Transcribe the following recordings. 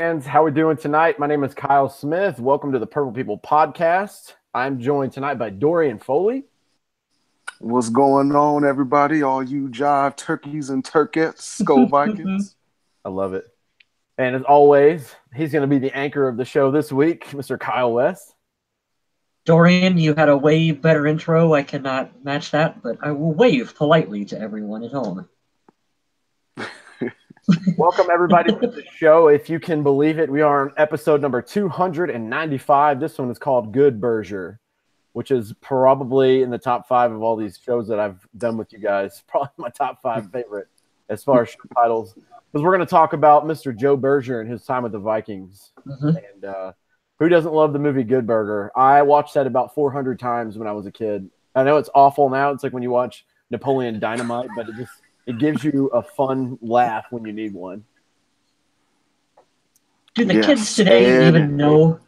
fans, how we doing tonight? My name is Kyle Smith. Welcome to the Purple People Podcast. I'm joined tonight by Dorian Foley. What's going on, everybody? All you jive turkeys and turkettes, go Vikings. I love it. And as always, he's going to be the anchor of the show this week, Mr. Kyle West. Dorian, you had a way better intro. I cannot match that, but I will wave politely to everyone at home. Welcome, everybody, to the show. If you can believe it, we are on episode number 295. This one is called Good Berger, which is probably in the top 5 of all these shows that I've done with you guys. Probably my top 5 favorite as far as show titles. Because we're going to talk about Mr. Joe Berger and his time with the Vikings. And who doesn't love the movie Good Burger? I watched that about 400 times when I was a kid. I know it's awful now. It's like when you watch Napoleon Dynamite, but it gives you a fun laugh when you need one. Do the kids today even know?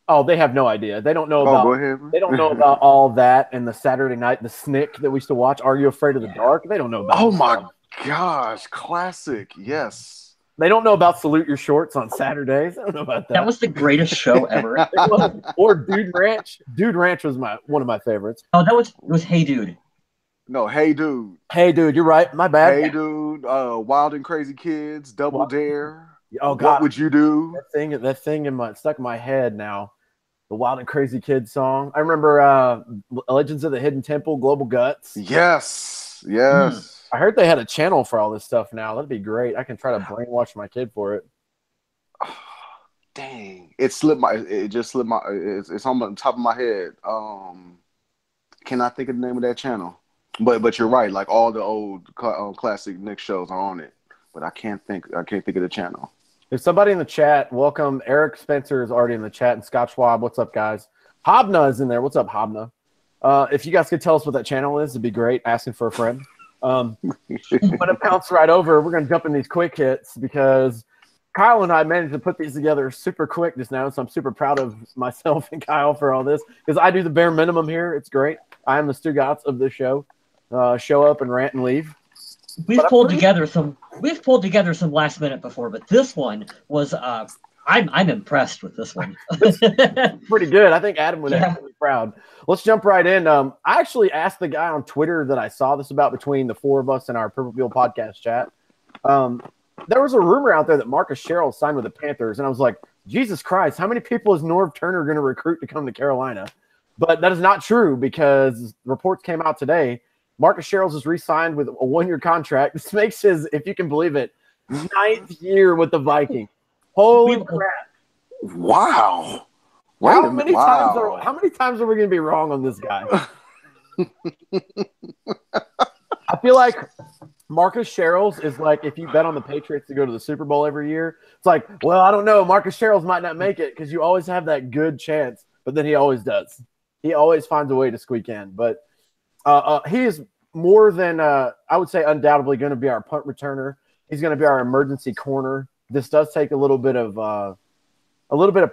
Oh, they have no idea. They don't know about. Go ahead. They don't know about all that and the Saturday night, the Snick that we used to watch. Are You Afraid of the Dark? They don't know about. Oh my gosh, classic! Yes. They don't know about Salute Your Shorts on Saturdays. They don't know about that. That was the greatest show ever. Or Dude Ranch. Dude Ranch was one of my favorites. Oh, it was Hey Dude. No, Hey Dude. Hey Dude, you're right. My bad. Hey Dude. Wild and Crazy Kids. Double Dare. Oh God. What would you do? That thing stuck in my head now. The Wild and Crazy Kids song. I remember Legends of the Hidden Temple, Global Guts. Yes. I heard they had a channel for all this stuff now. That'd be great. I can try to brainwash my kid for it. Oh, dang. It's on the top of my head. Cannot think of the name of that channel. But you're right. Like all the old classic Nick shows are on it. But I can't think of the channel. If somebody in the chat, welcome. Eric Spencer is already in the chat, and Scott Schwab, what's up, guys? Hobna is in there. What's up, Hobna? If you guys could tell us what that channel is, it'd be great. Asking for a friend. I'm going to bounce right over. We're going to jump in these quick hits because Kyle and I managed to put these together super quick just now, so I'm super proud of myself and Kyle for all this because I do the bare minimum here. It's great. I am the Stugatz of this show. Show up and rant and leave. We've pulled together some last minute before, but this one was I'm impressed with this one. Pretty good. I think Adam would actually be proud. Let's jump right in. I actually asked the guy on Twitter that I saw this about between the 4 of us in our Purple Field podcast chat. There was a rumor out there that Marcus Sherrill signed with the Panthers, and I was like, Jesus Christ, how many people is Norv Turner going to recruit to come to Carolina? But that is not true because reports came out today. Marcus Sherrill is re-signed with a 1-year contract. This makes his, if you can believe it, 9th year with the Vikings. Holy crap. Wow. How many times are we going to be wrong on this guy? I feel like Marcus Sherrill's is like if you bet on the Patriots to go to the Super Bowl every year. It's like, well, I don't know. Marcus Sherrill's might not make it because you always have that good chance, but then he always does. He always finds a way to squeak in. But he is more than, I would say, undoubtedly going to be our punt returner. He's going to be our emergency corner. This does take a little bit of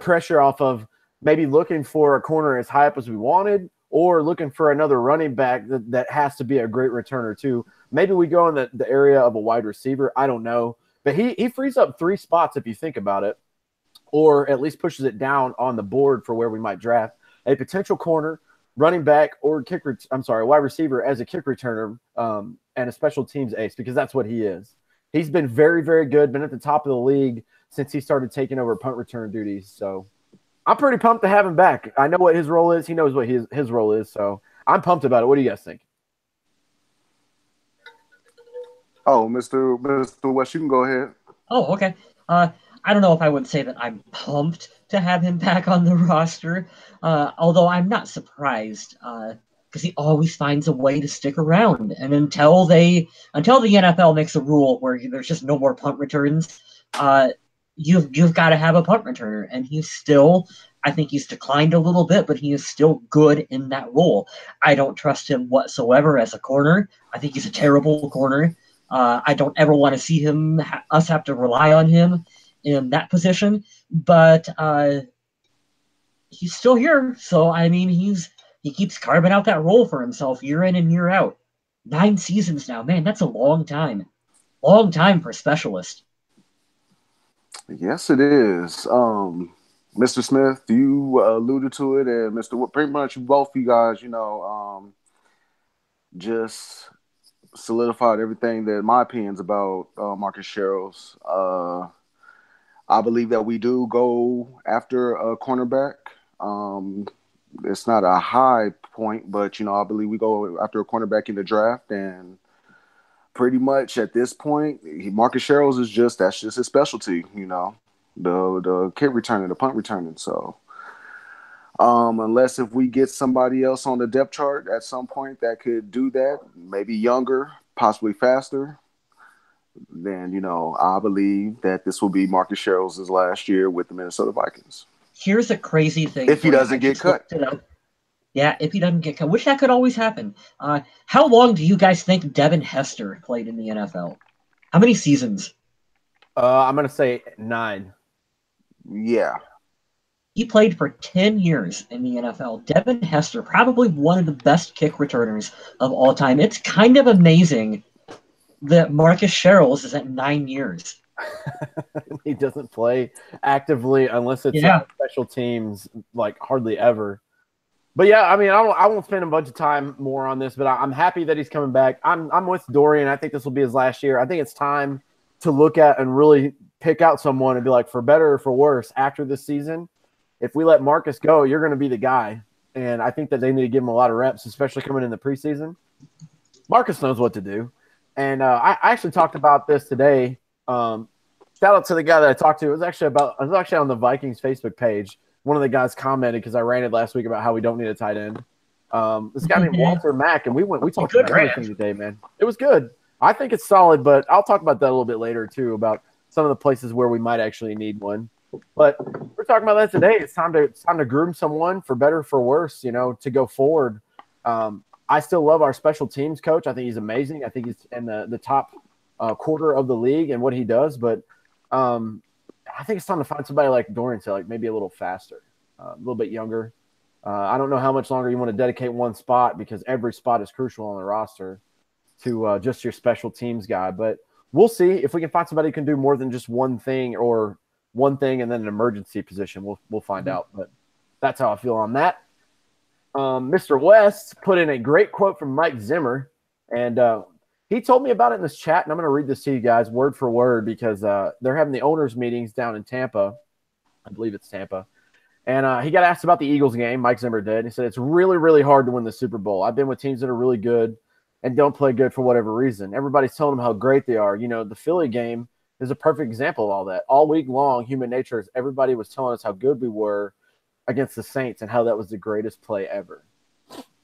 pressure off of maybe looking for a corner as high up as we wanted or looking for another running back that has to be a great returner too. Maybe we go in the area of a wide receiver. I don't know. But he frees up 3 spots if you think about it, or at least pushes it down on the board for where we might draft a potential corner, running back, or wide receiver as a kick returner and a special teams ace because that's what he is. He's been very, very good, been at the top of the league since he started taking over punt return duties. So I'm pretty pumped to have him back. I know what his role is. He knows what his role is. So I'm pumped about it. What do you guys think? Oh, Mr. West, you can go ahead. Oh, okay. I don't know if I would say that I'm pumped to have him back on the roster, although I'm not surprised because he always finds a way to stick around. And until the NFL makes a rule where there's just no more punt returns, you've got to have a punt returner. And I think he's declined a little bit, but he is still good in that role. I don't trust him whatsoever as a corner. I think he's a terrible corner. I don't ever want to see us have to rely on him in that position, but he's still here. So, I mean, he keeps carving out that role for himself year in and year out. 9 seasons now, man, that's a long time. Long time for a specialist. Yes, it is. Mr. Smith, you alluded to it, and Mr. Pretty much both you guys, just solidified everything that my opinions about Marcus Sherrills. I believe that we do go after a cornerback. It's not a high point, but I believe we go after a cornerback in the draft, and pretty much at this point, Marcus Sherrills that's just his specialty. The kick returning, the punt returning. So, unless if we get somebody else on the depth chart at some point that could do that, maybe younger, possibly faster, then I believe that this will be Marcus Sherrills' last year with the Minnesota Vikings. Here's a crazy thing. If he doesn't get cut. Yeah, if he doesn't get cut, which that could always happen. How long do you guys think Devin Hester played in the NFL? How many seasons? I'm going to say 9. Yeah. He played for 10 years in the NFL. Devin Hester, probably one of the best kick returners of all time. It's kind of amazing that Marcus Sherrills is at 9 years. He doesn't play actively unless it's special teams, like hardly ever. But yeah, I mean, I won't spend a bunch of time more on this, but I'm happy that he's coming back. I'm with Dorian. I think this will be his last year. I think it's time to look at and really pick out someone and be like, for better or for worse, after this season, if we let Marcus go, you're going to be the guy. And I think that they need to give him a lot of reps, especially coming in the preseason. Marcus knows what to do. And I actually talked about this today. Shout out to the guy that I talked to. It was actually on the Vikings Facebook page. One of the guys commented because I ranted last week about how we don't need a tight end. This guy named Walter Mack, and we talked about everything today, man. It was good. I think it's solid, but I'll talk about that a little bit later too, about some of the places where we might actually need one. But we're talking about that today. It's time to groom someone for better or for worse, to go forward. I still love our special teams coach. I think he's amazing. I think he's in the top quarter of the league and what he does, but I think it's time to find somebody like Dorian said, like maybe a little faster, a little bit younger. I don't know how much longer you want to dedicate one spot because every spot is crucial on the roster to just your special teams guy. But we'll see if we can find somebody who can do more than just one thing or one thing and then an emergency position. We'll find out. But that's how I feel on that. Mr. West put in a great quote from Mike Zimmer, and he told me about it in this chat, and I'm going to read this to you guys word for word because they're having the owners' meetings down in Tampa. I believe it's Tampa. And he got asked about the Eagles game. Mike Zimmer did. He said, it's really, really hard to win the Super Bowl. I've been with teams that are really good and don't play good for whatever reason. Everybody's telling them how great they are. The Philly game is a perfect example of all that. All week long, human nature is everybody was telling us how good we were against the Saints and how that was the greatest play ever.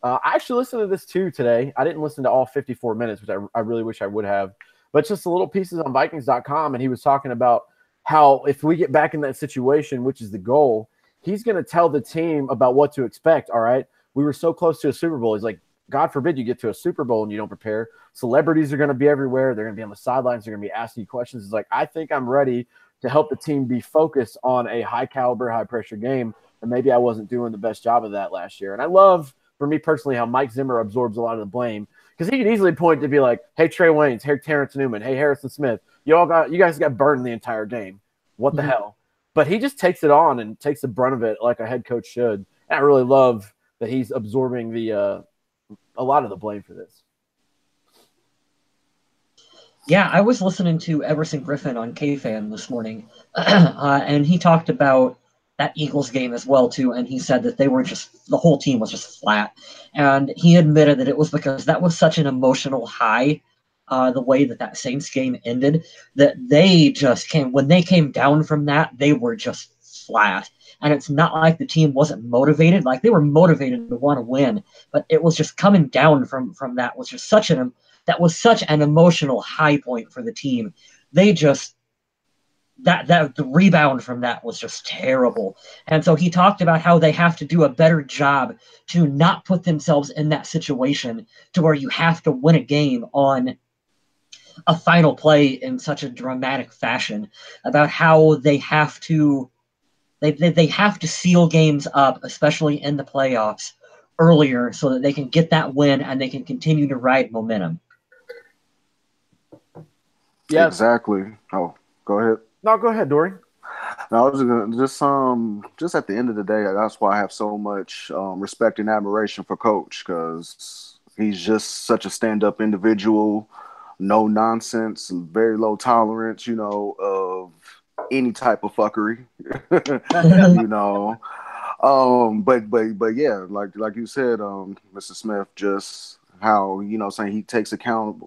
I actually listened to this too today. I didn't listen to all 54 minutes, which I really wish I would have, but just the little pieces on Vikings.com. And he was talking about how if we get back in that situation, which is the goal, he's going to tell the team about what to expect. All right. We were so close to a Super Bowl. He's like, God forbid you get to a Super Bowl and you don't prepare. Celebrities are going to be everywhere. They're going to be on the sidelines. They're going to be asking you questions. It's like, I think I'm ready to help the team be focused on a high caliber, high pressure game. And maybe I wasn't doing the best job of that last year. And I love, for me personally, how Mike Zimmer absorbs a lot of the blame because he could easily point to be like, hey, Trey Waynes, hey, Terrence Newman, hey, Harrison Smith, you guys got burned the entire game. What the hell? But he just takes it on and takes the brunt of it like a head coach should. And I really love that he's absorbing a lot of the blame for this. Yeah, I was listening to Everson Griffin on KFan this morning, and he talked about that Eagles game as well, too, and he said that the whole team was just flat. And he admitted that it was because that was such an emotional high, the way that Saints game ended, that when they came down from that, they were just flat. And it's not like the team wasn't motivated. Like, they were motivated to want to win, but it was just coming down from that was just such an emotional high point for the team. They just, the rebound from that was just terrible. And so he talked about how they have to do a better job to not put themselves in that situation to where you have to win a game on a final play in such a dramatic fashion, about how they have to seal games up, especially in the playoffs, earlier so that they can get that win and they can continue to ride momentum. Yeah, exactly. Oh, go ahead. No, go ahead, Dory. I was just at the end of the day, that's why I have so much respect and admiration for Coach, because he's just such a stand-up individual, no nonsense, very low tolerance, of any type of fuckery, you know. But yeah, like you said, Mr. Smith, just how saying he takes account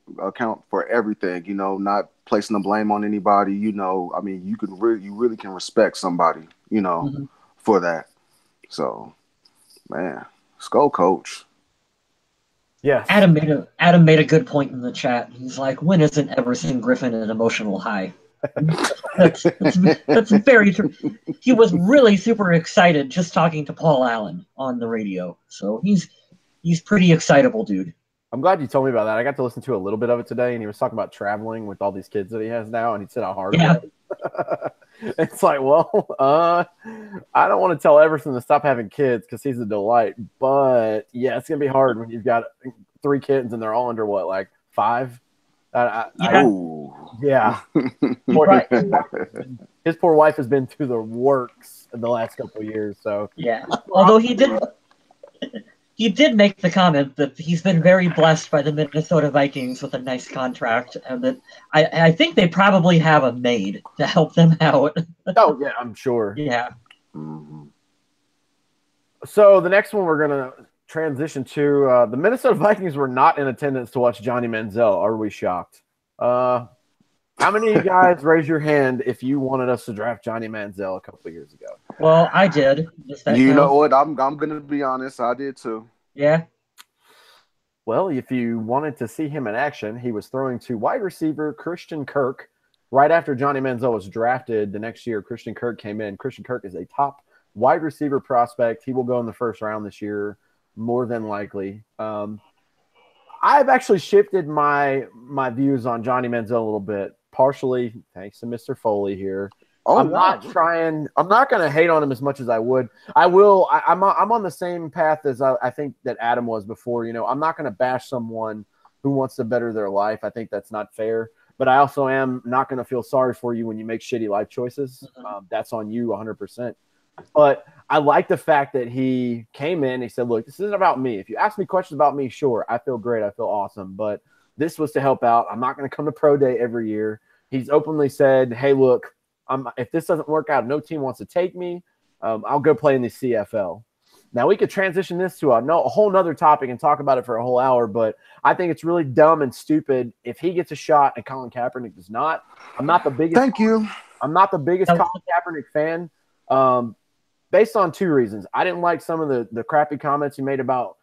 for everything, not placing the blame on anybody. I mean, you really can respect somebody, for that. So, man, let's go, Coach. Yes. Adam made a good point in the chat. He's like, when isn't Everson Griffin an emotional high? That's very true. He was really super excited just talking to Paul Allen on the radio. So he's pretty excitable, dude. I'm glad you told me about that. I got to listen to a little bit of it today, and he was talking about traveling with all these kids that he has now, and he said how hard it was. It's like, well, I don't want to tell Everson to stop having kids because he's a delight, but yeah, it's gonna be hard when you've got 3 kids and they're all under what, like 5? Yeah. Right. His poor wife has been through the works in the last couple of years. So yeah. Although he did make the comment that he's been very blessed by the Minnesota Vikings with a nice contract, and that I think they probably have a maid to help them out. Oh yeah, I'm sure. Yeah. Mm-hmm. So the next one we're gonna transition to the Minnesota Vikings were not in attendance to watch Johnny Manziel. Are we shocked? How many of you guys raise your hand if you wanted us to draft Johnny Manziel a couple of years ago? Well, I did. You know what? I'm gonna be honest. I did too. Yeah. Well, if you wanted to see him in action, he was throwing to wide receiver Christian Kirk right after Johnny Manziel was drafted. The next year, Christian Kirk came in. Christian Kirk is a top wide receiver prospect. He will go in the first round this year, more than likely. I've actually shifted my views on Johnny Manziel a little bit, partially thanks to Mr. Foley here. I'm not going to hate on him as much as I would. I'm on the same path as I think that Adam was before. I'm not going to bash someone who wants to better their life. I think that's not fair. But I also am not going to feel sorry for you when you make shitty life choices. That's on you 100%. But I like the fact that he came in. He said, look, this isn't about me. If you ask me questions about me, sure, I feel great. I feel awesome. But this was to help out. I'm not going to come to pro day every year. He's openly said, hey, look, if this doesn't work out, no team wants to take me, I'll go play in the CFL. Now, we could transition this to a whole nother topic and talk about it for a whole hour, but I think it's really dumb and stupid if he gets a shot and Colin Kaepernick does not. I'm not the biggest I'm not the biggest Colin Kaepernick fan. Based on 2 reasons. I didn't like some of the crappy comments he made about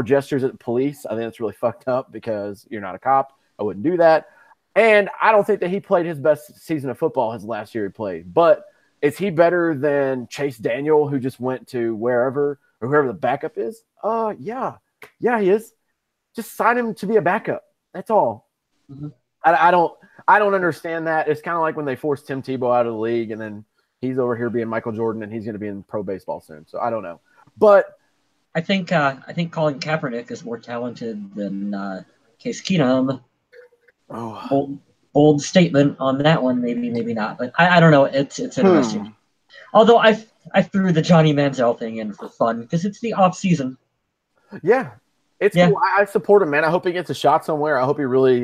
gestures at police. I think that's really fucked up because you're not a cop. I wouldn't do that. And I don't think that he played his best season of football his last year he played. But is he better than Chase Daniel, who just went to wherever or whoever the backup is? Yeah. Yeah, he is. Just sign him to be a backup. That's all. Mm-hmm. I don't understand that. It's kind of like when they forced Tim Tebow out of the league and then he's over here being Michael Jordan, and he's going to be in pro baseball soon. So I don't know, but I think Colin Kaepernick is more talented than Case Keenum. Bold statement on that one. Maybe not, but I don't know. It's interesting. Although I threw the Johnny Manziel thing in for fun because it's the off season. Yeah, it's cool. I support him, man. I hope he gets a shot somewhere. I hope he really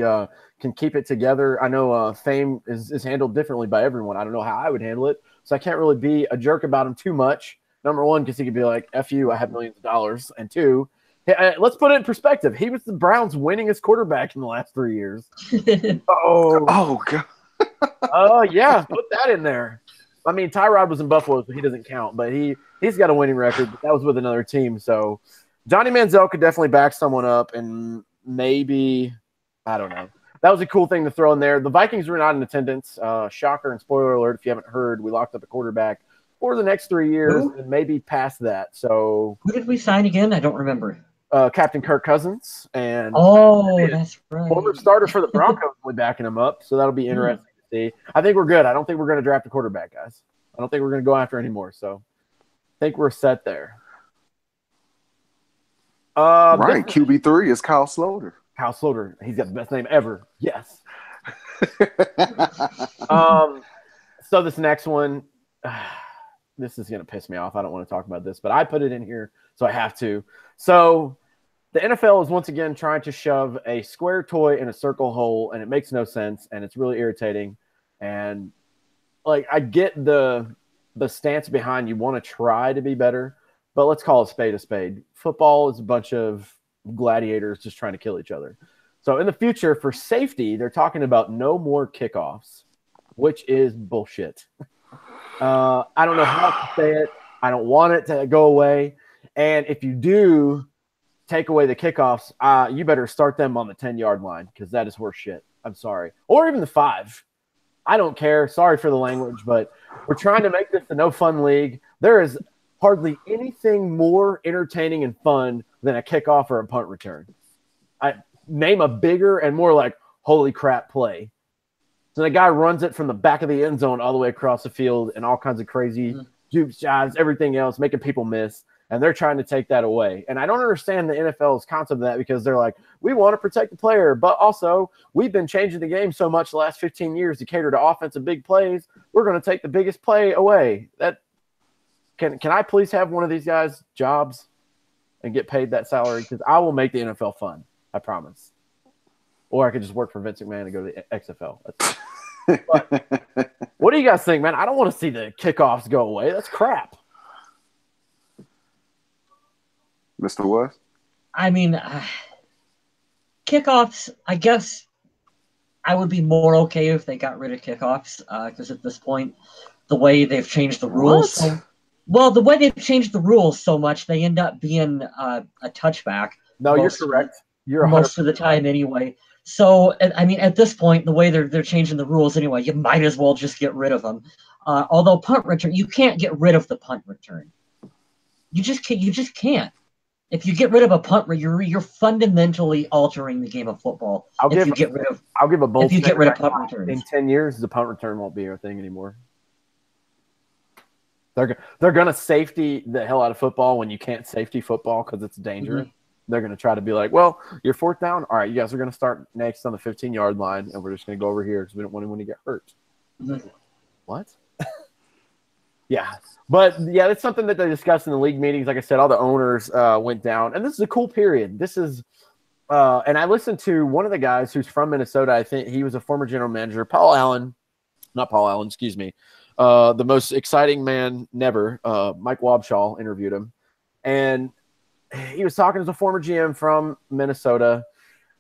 can keep it together. I know fame is handled differently by everyone. I don't know how I would handle it. So I can't really be a jerk about him too much. Number one, because he could be like, F you, I have millions of dollars. And 2, let's put it in perspective. He was the Browns' winningest quarterback in the last 3 years. Oh, God. Yeah, put that in there. I mean, Tyrod was in Buffalo, so he doesn't count. But he's got a winning record. But that was with another team. So Johnny Manziel could definitely back someone up. And maybe, I don't know. That was a cool thing to throw in there. The Vikings were not in attendance. Shocker and spoiler alert, if you haven't heard, we locked up a quarterback for the next 3 years and maybe past that. So who did we sign again? I don't remember. Captain Kirk Cousins. And that's right. Former starter for the Broncos will be backing him up. So that'll be interesting to see. I think we're good. I don't think we're going to draft a quarterback, guys. I don't think we're going to go after anymore. So I think we're set there. Right. QB3 is Kyle Sloter. Kyle Sloter. He's got the best name ever. Yes. So this next one, this is going to piss me off. I don't want to talk about this, but I put it in here, so I have to. So the NFL is once again trying to shove a square toy in a circle hole, and it makes no sense, and it's really irritating. And like, I get the stance behind you want to try to be better, but let's call a spade a spade. Football is a bunch of gladiators just trying to kill each other. So in the future, for safety, they're talking about no more kickoffs, which is bullshit. I don't know how to say it. I don't want it to go away. And if you do take away the kickoffs, you better start them on the 10-yard line, because that is horse shit. I'm sorry. Or even the 5. I don't care. Sorry for the language, but we're trying to make this a no-fun league. There is hardly anything more entertaining and fun than a kickoff or a punt return. I name a bigger and more like, holy crap play. So the guy runs it from the back of the end zone all the way across the field and all kinds of crazy juke shots, everything else, making people miss. And they're trying to take that away. And I don't understand the NFL's concept of that, because they're like, we want to protect the player, but also we've been changing the game so much the last 15 years to cater to offensive big plays. We're going to take the biggest play away. That can I please have one of these guys' jobs and get paid that salary? Because I will make the NFL fun. I promise. Or I could just work for Vince McMahon and go to the XFL. But what do you guys think, man? I don't want to see the kickoffs go away. That's crap. Mr. West? I mean, kickoffs, I guess I would be more okay if they got rid of kickoffs, because at this point, the way they've changed the rules. The way they've changed the rules so much, they end up being a touchback. No, you're correct. You're most of the time anyway. So, I mean, at this point, the way they're changing the rules anyway, you might as well just get rid of them. Although punt return, you can't get rid of the punt return. You just can't. If you get rid of a punt, you're fundamentally altering the game of football. I'll give a bold if you get rid of punt returns. In 10 years, the punt return won't be a thing anymore. They're going to safety the hell out of football when you can't safety football because it's dangerous. Mm-hmm. They're going to try to be like, well, you're 4th down. All right, you guys are going to start next on the 15-yard line, and we're just going to go over here because we don't want anyone to get hurt. Mm-hmm. What? Yeah. But, yeah, that's something that they discussed in the league meetings. Like I said, all the owners went down. And this is a cool period. This is and I listened to one of the guys who's from Minnesota. I think he was a former general manager, the most exciting man never, Mike Wobschall, interviewed him. And he was talking as a former GM from Minnesota,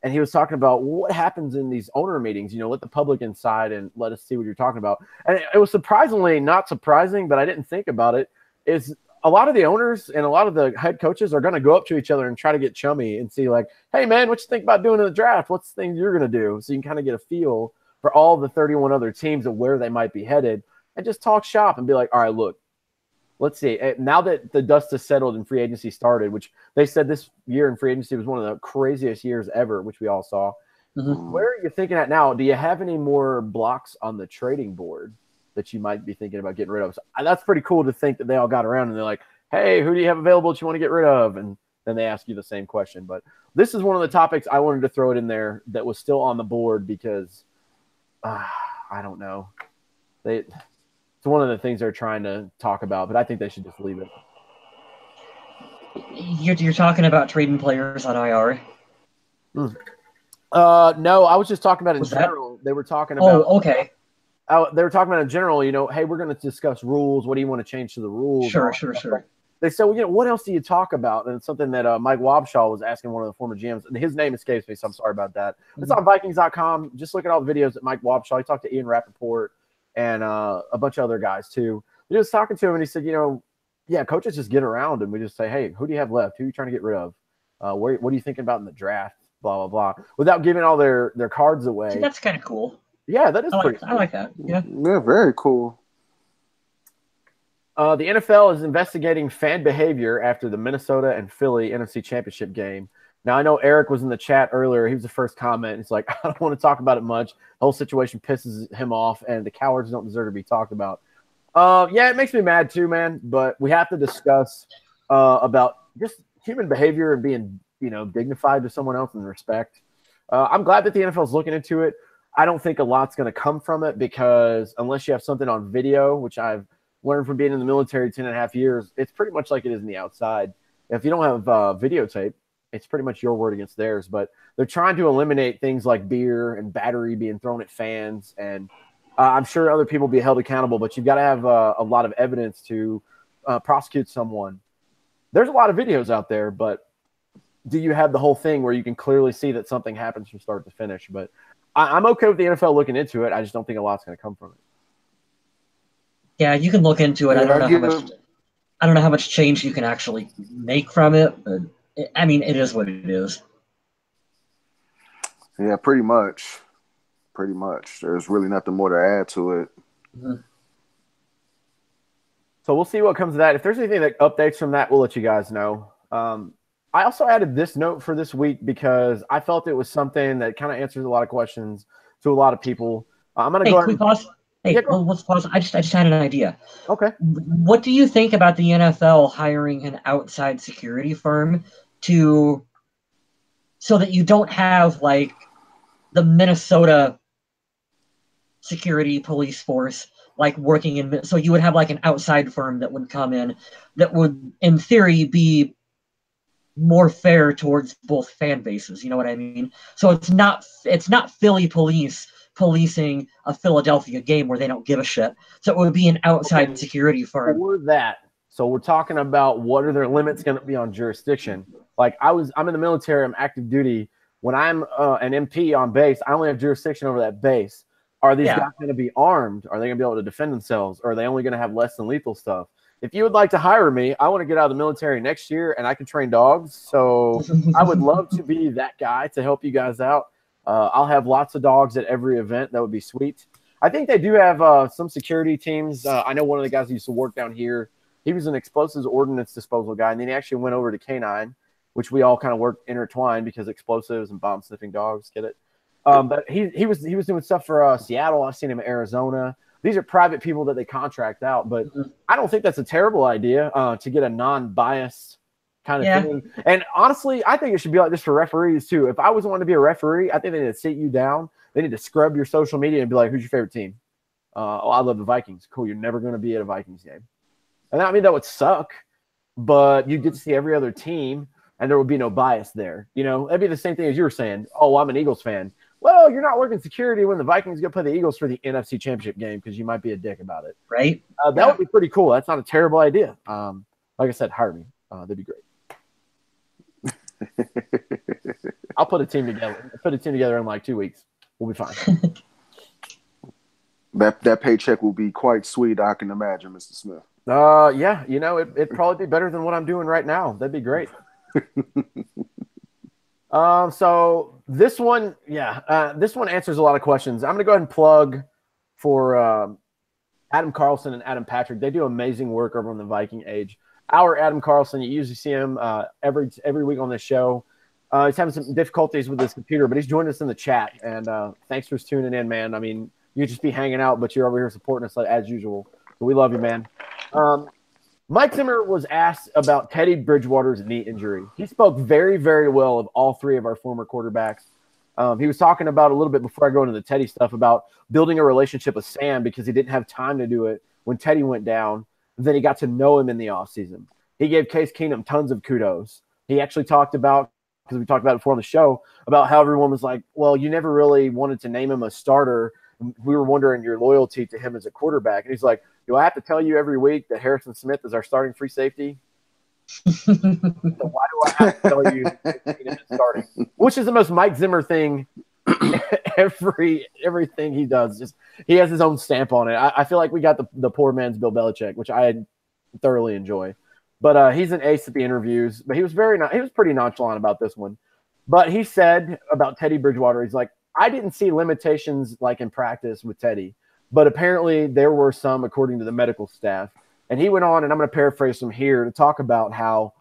and he was talking about what happens in these owner meetings, let the public inside and let us see what you're talking about. And it was surprisingly not surprising, but I didn't think about it, is a lot of the owners and a lot of the head coaches are going to go up to each other and try to get chummy and see like, hey, man, what you think about doing in the draft? What's the thing you're going to do? So you can kind of get a feel for all the 31 other teams of where they might be headed and just talk shop and be like, all right, look, let's see. Now that the dust has settled and free agency started, which they said this year in free agency was one of the craziest years ever, which we all saw. Mm-hmm. Where are you thinking at now? Do you have any more blocks on the trading board that you might be thinking about getting rid of? So that's pretty cool to think that they all got around and they're like, hey, who do you have available that you want to get rid of? And then they ask you the same question. But this is one of the topics I wanted to throw it in there that was still on the board because I don't know. It's one of the things they're trying to talk about, but I think they should just leave it. You're talking about trading players on IR? No, I was just talking about in general. They were talking about. Oh, okay. They were talking about in general. Hey, we're going to discuss rules. What do you want to change to the rules? Sure. They said, well, what else do you talk about? And it's something that Mike Wobschall was asking one of the former GMs. And his name escapes me, so I'm sorry about that. Mm-hmm. It's on Vikings.com. Just look at all the videos that Mike Wobschall. He talked to Ian Rappaport and a bunch of other guys too. He was talking to him and he said, yeah, coaches just get around and we just say, hey, who do you have left? Who are you trying to get rid of? What are you thinking about in the draft? Blah, blah, blah. Without giving all their cards away. See, that's kind of cool. Yeah, that is pretty cool. I like that. Yeah. They're very cool. The NFL is investigating fan behavior after the Minnesota and Philly NFC Championship game. Now, I know Eric was in the chat earlier. He was the first comment. He's like, I don't want to talk about it much. The whole situation pisses him off, and the cowards don't deserve to be talked about. Yeah, it makes me mad too, man. But we have to discuss about just human behavior and being, dignified to someone else and respect. I'm glad that the NFL is looking into it. I don't think a lot's going to come from it because unless you have something on video, which I've learned from being in the military 10.5 years, it's pretty much like it is in the outside. If you don't have videotape, it's pretty much your word against theirs. But they're trying to eliminate things like beer and battery being thrown at fans. And I'm sure other people will be held accountable, but you've got to have a lot of evidence to prosecute someone. There's a lot of videos out there, but do you have the whole thing where you can clearly see that something happens from start to finish? But I'm okay with the NFL looking into it. I just don't think a lot's going to come from it. Yeah, you can look into it. I don't know how much change you can actually make from it, but I mean, it is what it is. Yeah, pretty much. Pretty much. There's really nothing more to add to it. Mm-hmm. So we'll see what comes of that. If there's anything that updates from that, we'll let you guys know. I also added this note for this week because I felt it was something that kind of answers a lot of questions to a lot of people. I'm going to go ahead and pause. Hey, yeah, let's pause. I just had an idea. Okay. What do you think about the NFL hiring an outside security firm so that you don't have like the Minnesota security police force like working in, so you would have like an outside firm that would come in that would in theory be more fair towards both fan bases, you know what I mean? So it's not Philly police policing a Philadelphia game where they don't give a shit. So it would be an outside security firm. For that, so we're talking about what are their limits going to be on jurisdiction. Like I'm in the military, I'm active duty. When I'm an MP on base, I only have jurisdiction over that base. Are these guys going to be armed? Are they going to be able to defend themselves? Or are they only going to have less than lethal stuff? If you would like to hire me, I want to get out of the military next year, and I can train dogs. So I would love to be that guy to help you guys out. I'll have lots of dogs at every event. That would be sweet. I think they do have some security teams. I know one of the guys who used to work down here. He was an explosives ordnance disposal guy, and then he actually went over to K9, which we all kind of worked intertwined because explosives and bomb sniffing dogs, get it? But he was doing stuff for Seattle. I've seen him in Arizona. These are private people that they contract out, but I don't think that's a terrible idea to get a non-biased kind of thing. And honestly, I think it should be like this for referees too. If I was wanting to be a referee, I think they need to sit you down. They need to scrub your social media and be like, who's your favorite team? Oh, I love the Vikings. Cool. You're never going to be at a Vikings game. And I mean, that would suck, but you get to see every other team and there would be no bias there. You know, that'd be the same thing as you were saying. Oh, I'm an Eagles fan. Well, you're not working security when the Vikings go play the Eagles for the NFC Championship game because you might be a dick about it. Right. That would be pretty cool. That's not a terrible idea. Like I said, hire me. That'd be great. I'll put a team together in like 2 weeks. We'll be fine. That paycheck will be quite sweet, I can imagine, Mr. Smith. Yeah, you know, it'd probably be better than what I'm doing right now. That'd be great. So this one answers a lot of questions. I'm going to go ahead and plug for Adam Carlson and Adam Patrick. They do amazing work over on the Viking Age. Our Adam Carlson, you usually see him every week on this show. He's having some difficulties with his computer, but he's joined us in the chat. And thanks for tuning in, man. I mean, you just be hanging out, but you're over here supporting us as usual. So we love you, man. Mike Zimmer was asked about Teddy Bridgewater's knee injury. He spoke very, very well of all three of our former quarterbacks. He was talking about a little bit before I go into the Teddy stuff about building a relationship with Sam because he didn't have time to do it when Teddy went down. Then he got to know him in the offseason. He gave Case Keenum tons of kudos. He actually talked about, because we talked about it before on the show, about how everyone was like, well, you never really wanted to name him a starter. We were wondering your loyalty to him as a quarterback. And he's like, do I have to tell you every week that Harrison Smith is our starting free safety? So why do I have to tell you that starting? Which is the most Mike Zimmer thing. Everything he does, just he has his own stamp on it. I feel like we got the poor man's Bill Belichick, which I thoroughly enjoy. But he's an ace at the interviews. But he was pretty nonchalant about this one. But he said about Teddy Bridgewater, he's like, I didn't see limitations like in practice with Teddy, but apparently there were some according to the medical staff. And he went on, and I'm going to paraphrase him here to talk about how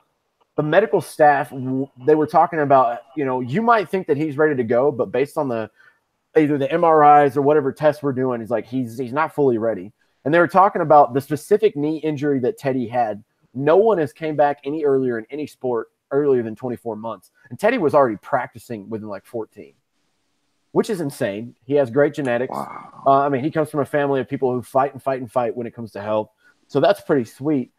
the medical staff, they were talking about, you know, you might think that he's ready to go, but based on either the MRIs or whatever tests we're doing, he's like, he's not fully ready. And they were talking about the specific knee injury that Teddy had. No one has came back any earlier in any sport earlier than 24 months. And Teddy was already practicing within like 14, which is insane. He has great genetics. Wow. I mean, he comes from a family of people who fight and fight and fight when it comes to health. So that's pretty sweet.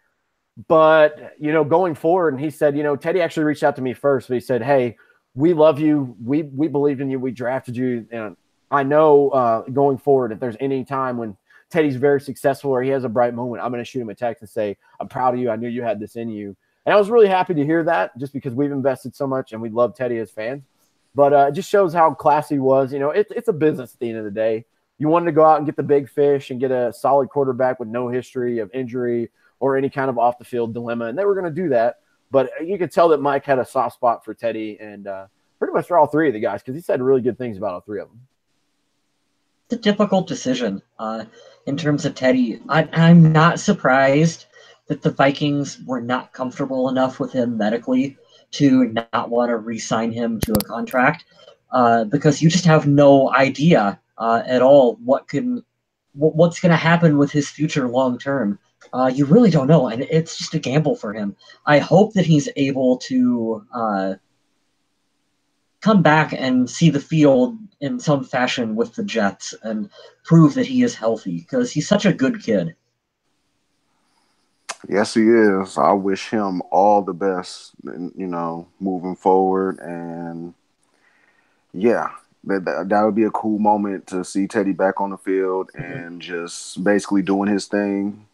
But, going forward, and he said, Teddy actually reached out to me first, but he said, hey, we love you. We believed in you. We drafted you. And I know going forward, if there's any time when Teddy's very successful or he has a bright moment, I'm going to shoot him a text and say, I'm proud of you. I knew you had this in you. And I was really happy to hear that just because we've invested so much and we love Teddy as fans. But it just shows how classy he was. It's a business at the end of the day. You wanted to go out and get the big fish and get a solid quarterback with no history of injury or any kind of off-the-field dilemma, and they were going to do that. But you could tell that Mike had a soft spot for Teddy and pretty much for all three of the guys because he said really good things about all three of them. It's a difficult decision in terms of Teddy. I'm not surprised that the Vikings were not comfortable enough with him medically to not want to re-sign him to a contract because you just have no idea at all what's going to happen with his future long-term. You really don't know, and it's just a gamble for him. I hope that he's able to come back and see the field in some fashion with the Jets and prove that he is healthy because he's such a good kid. Yes, he is. I wish him all the best, moving forward. And, yeah, that would be a cool moment to see Teddy back on the field and just basically doing his thing,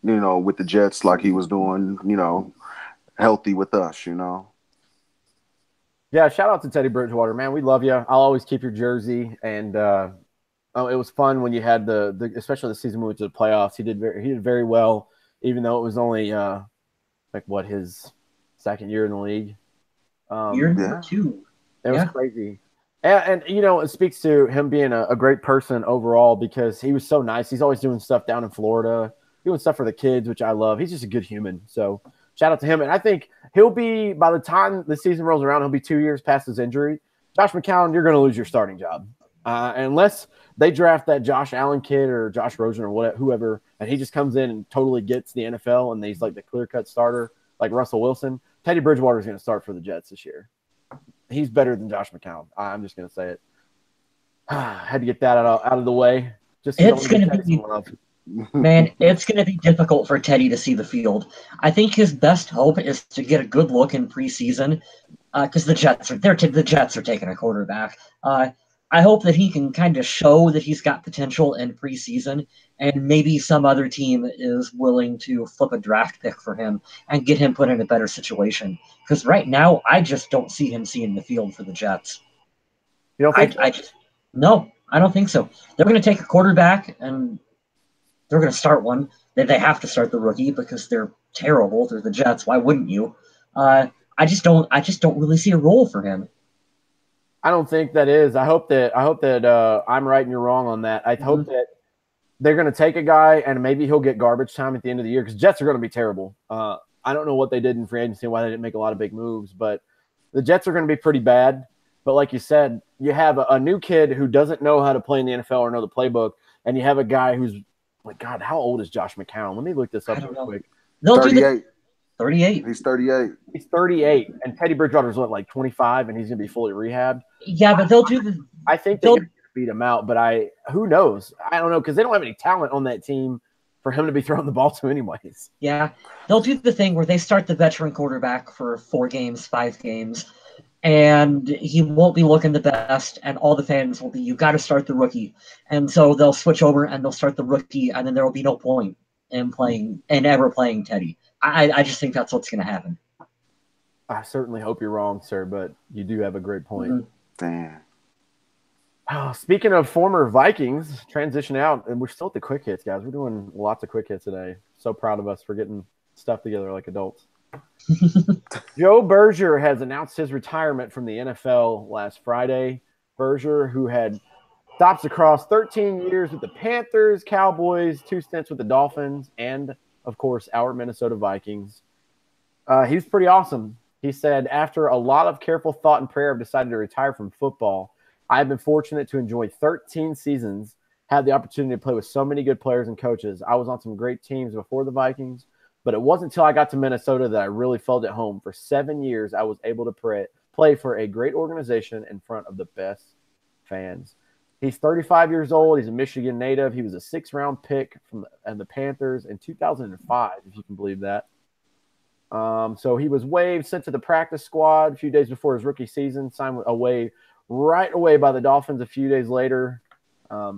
with the Jets like he was doing, healthy with us, Yeah, shout out to Teddy Bridgewater, man. We love you. I'll always keep your jersey. And it was fun when you had especially the season we went to the playoffs. He did very well, even though it was only his second year in the league. Year number 2. It was crazy. And it speaks to him being a great person overall because he was so nice. He's always doing stuff down in Florida, doing stuff for the kids, which I love. He's just a good human. So shout out to him. And I think he'll be, by the time the season rolls around, he'll be 2 years past his injury. Josh McCown, you're going to lose your starting job. Unless they draft that Josh Allen kid or Josh Rosen or whoever, and he just comes in and totally gets the NFL and he's like the clear-cut starter like Russell Wilson, Teddy Bridgewater is going to start for the Jets this year. He's better than Josh McCown. I'm just going to say it. Had to get that out of the way. Just it's going to be Man, it's going to be difficult for Teddy to see the field. I think his best hope is to get a good look in preseason because the Jets are taking a quarterback. I hope that he can kind of show that he's got potential in preseason, and maybe some other team is willing to flip a draft pick for him and get him put in a better situation. Because right now, I just don't see him seeing the field for the Jets. You don't think? No, I don't think so. They're going to take a quarterback and they're going to start one. They have to start the rookie because they're terrible. They're the Jets. Why wouldn't you? I just don't really see a role for him. I don't think that is. I hope that I'm right and you're wrong on that. I hope that they're going to take a guy and maybe he'll get garbage time at the end of the year because Jets are going to be terrible. I don't know what they did in free agency, why they didn't make a lot of big moves, but the Jets are going to be pretty bad. But like you said, you have a new kid who doesn't know how to play in the NFL or know the playbook, and you have a guy who's like, God, how old is Josh McCown? Let me look this up real quick. 38. 38. He's 38. He's 38, and Teddy Bridgewater's like 25, and he's going to be fully rehabbed. Yeah, but they'll do the. I think they're going to beat him out, but who knows? I don't know because they don't have any talent on that team for him to be throwing the ball to anyways. Yeah, they'll do the thing where they start the veteran quarterback for 4 games, 5 games, and he won't be looking the best, and all the fans will be, you got to start the rookie. And so they'll switch over and they'll start the rookie, and then there will be no point in ever playing Teddy. I just think that's what's going to happen. I certainly hope you're wrong, sir, but you do have a great point. Damn. Speaking of former Vikings, transition out, and we're still at the quick hits, guys. We're doing lots of quick hits today. So proud of us for getting stuff together like adults. JOE BERGER has announced his retirement from the NFL last Friday. BERGER, who had stops across 13 years with the Panthers, Cowboys, 2 stints with the Dolphins, and, of course, our Minnesota Vikings. He was pretty awesome. He said, after a lot of careful thought and prayer, I've decided to retire from football. I've been fortunate to enjoy 13 seasons, had the opportunity to play with so many good players and coaches. I was on some great teams before the Vikings, but it wasn't until I got to Minnesota that I really felt at home. For 7 years, I was able to play for a great organization in front of the best fans. He's 35 years old. He's a Michigan native. He was a 6th-round pick from the Panthers in 2005, if you can believe that. So he was waived, sent to the practice squad a few days before his rookie season, signed right away by the Dolphins a few days later. But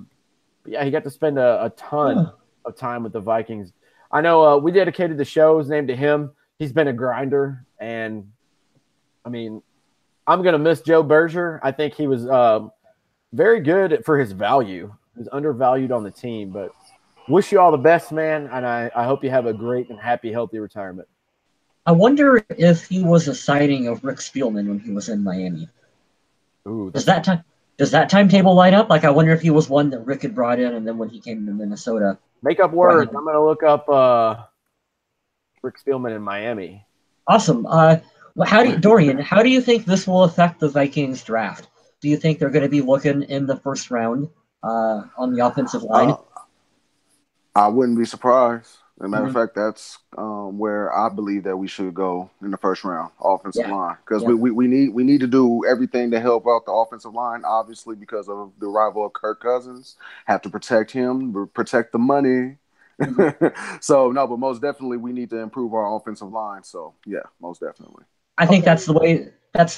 yeah, he got to spend a ton of time with the Vikings. I know we dedicated the show's name to him. He's been a grinder, and I mean, I'm going to miss Joe Berger. I think he was very good for his value. He was undervalued on the team, but wish you all the best, man, and I hope you have a great and happy, healthy retirement. I wonder if he was a sighting of Rick Spielman when he was in Miami. Ooh, does that timetable line up? Like, I wonder if he was one that Rick had brought in, and then when he came to Minnesota. Make up words. I'm going to look up Rick Spielman in Miami. Awesome. Dorian, how do you think this will affect the Vikings draft? Do you think they're going to be looking in the first round on the offensive line? I wouldn't be surprised. As a matter of fact, that's where I believe that we should go in the first round, offensive line, because we need to do everything to help out the offensive line. Obviously, because of the arrival of Kirk Cousins, have to protect him, protect the money. So no, but most definitely we need to improve our offensive line. So yeah, most definitely. I think that's the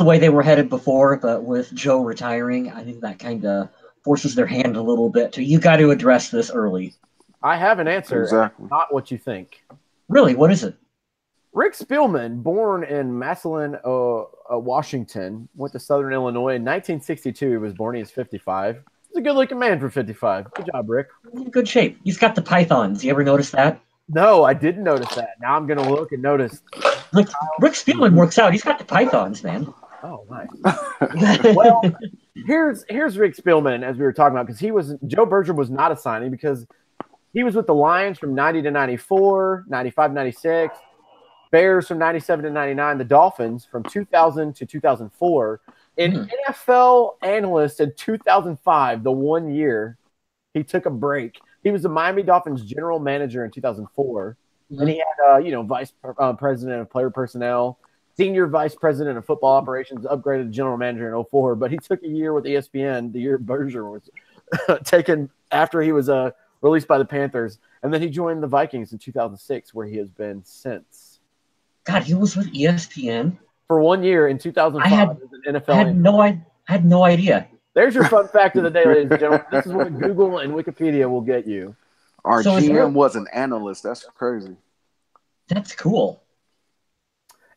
way they were headed before, but with Joe retiring, I think that kind of forces their hand a little bit. So you got to address this early. I have an answer. Exactly. Not what you think. Really? What is it? Rick Spielman, born in Massillon, Washington, went to Southern Illinois in 1962. He was born. He's 55. He's a good-looking man for 55. Good job, Rick. He's in good shape. He's got the pythons. You ever notice that? No, I didn't notice that. Now I'm going to look and notice. Rick Spielman works out. He's got the pythons, man. Oh, nice. Well, here's Rick Spielman, as we were talking about, because Joe Berger was not a signing because he was with the Lions from 90 to 94, 95 to 96, Bears from 97 to 99, the Dolphins from 2000 to 2004. An NFL analyst in 2005, the 1 year he took a break. He was the Miami Dolphins general manager in 2004. And he had, vice president of player personnel, senior vice president of football operations, upgraded to general manager in 2004. But he took a year with ESPN, the year Berger was taken after he was released by the Panthers. And then he joined the Vikings in 2006, where he has been since. God, he was with ESPN? For 1 year in 2005 as an NFL. I had no idea. There's your fun fact of the day, ladies and gentlemen. This is what Google and Wikipedia will get you. Our GM was an analyst. That's crazy. That's cool.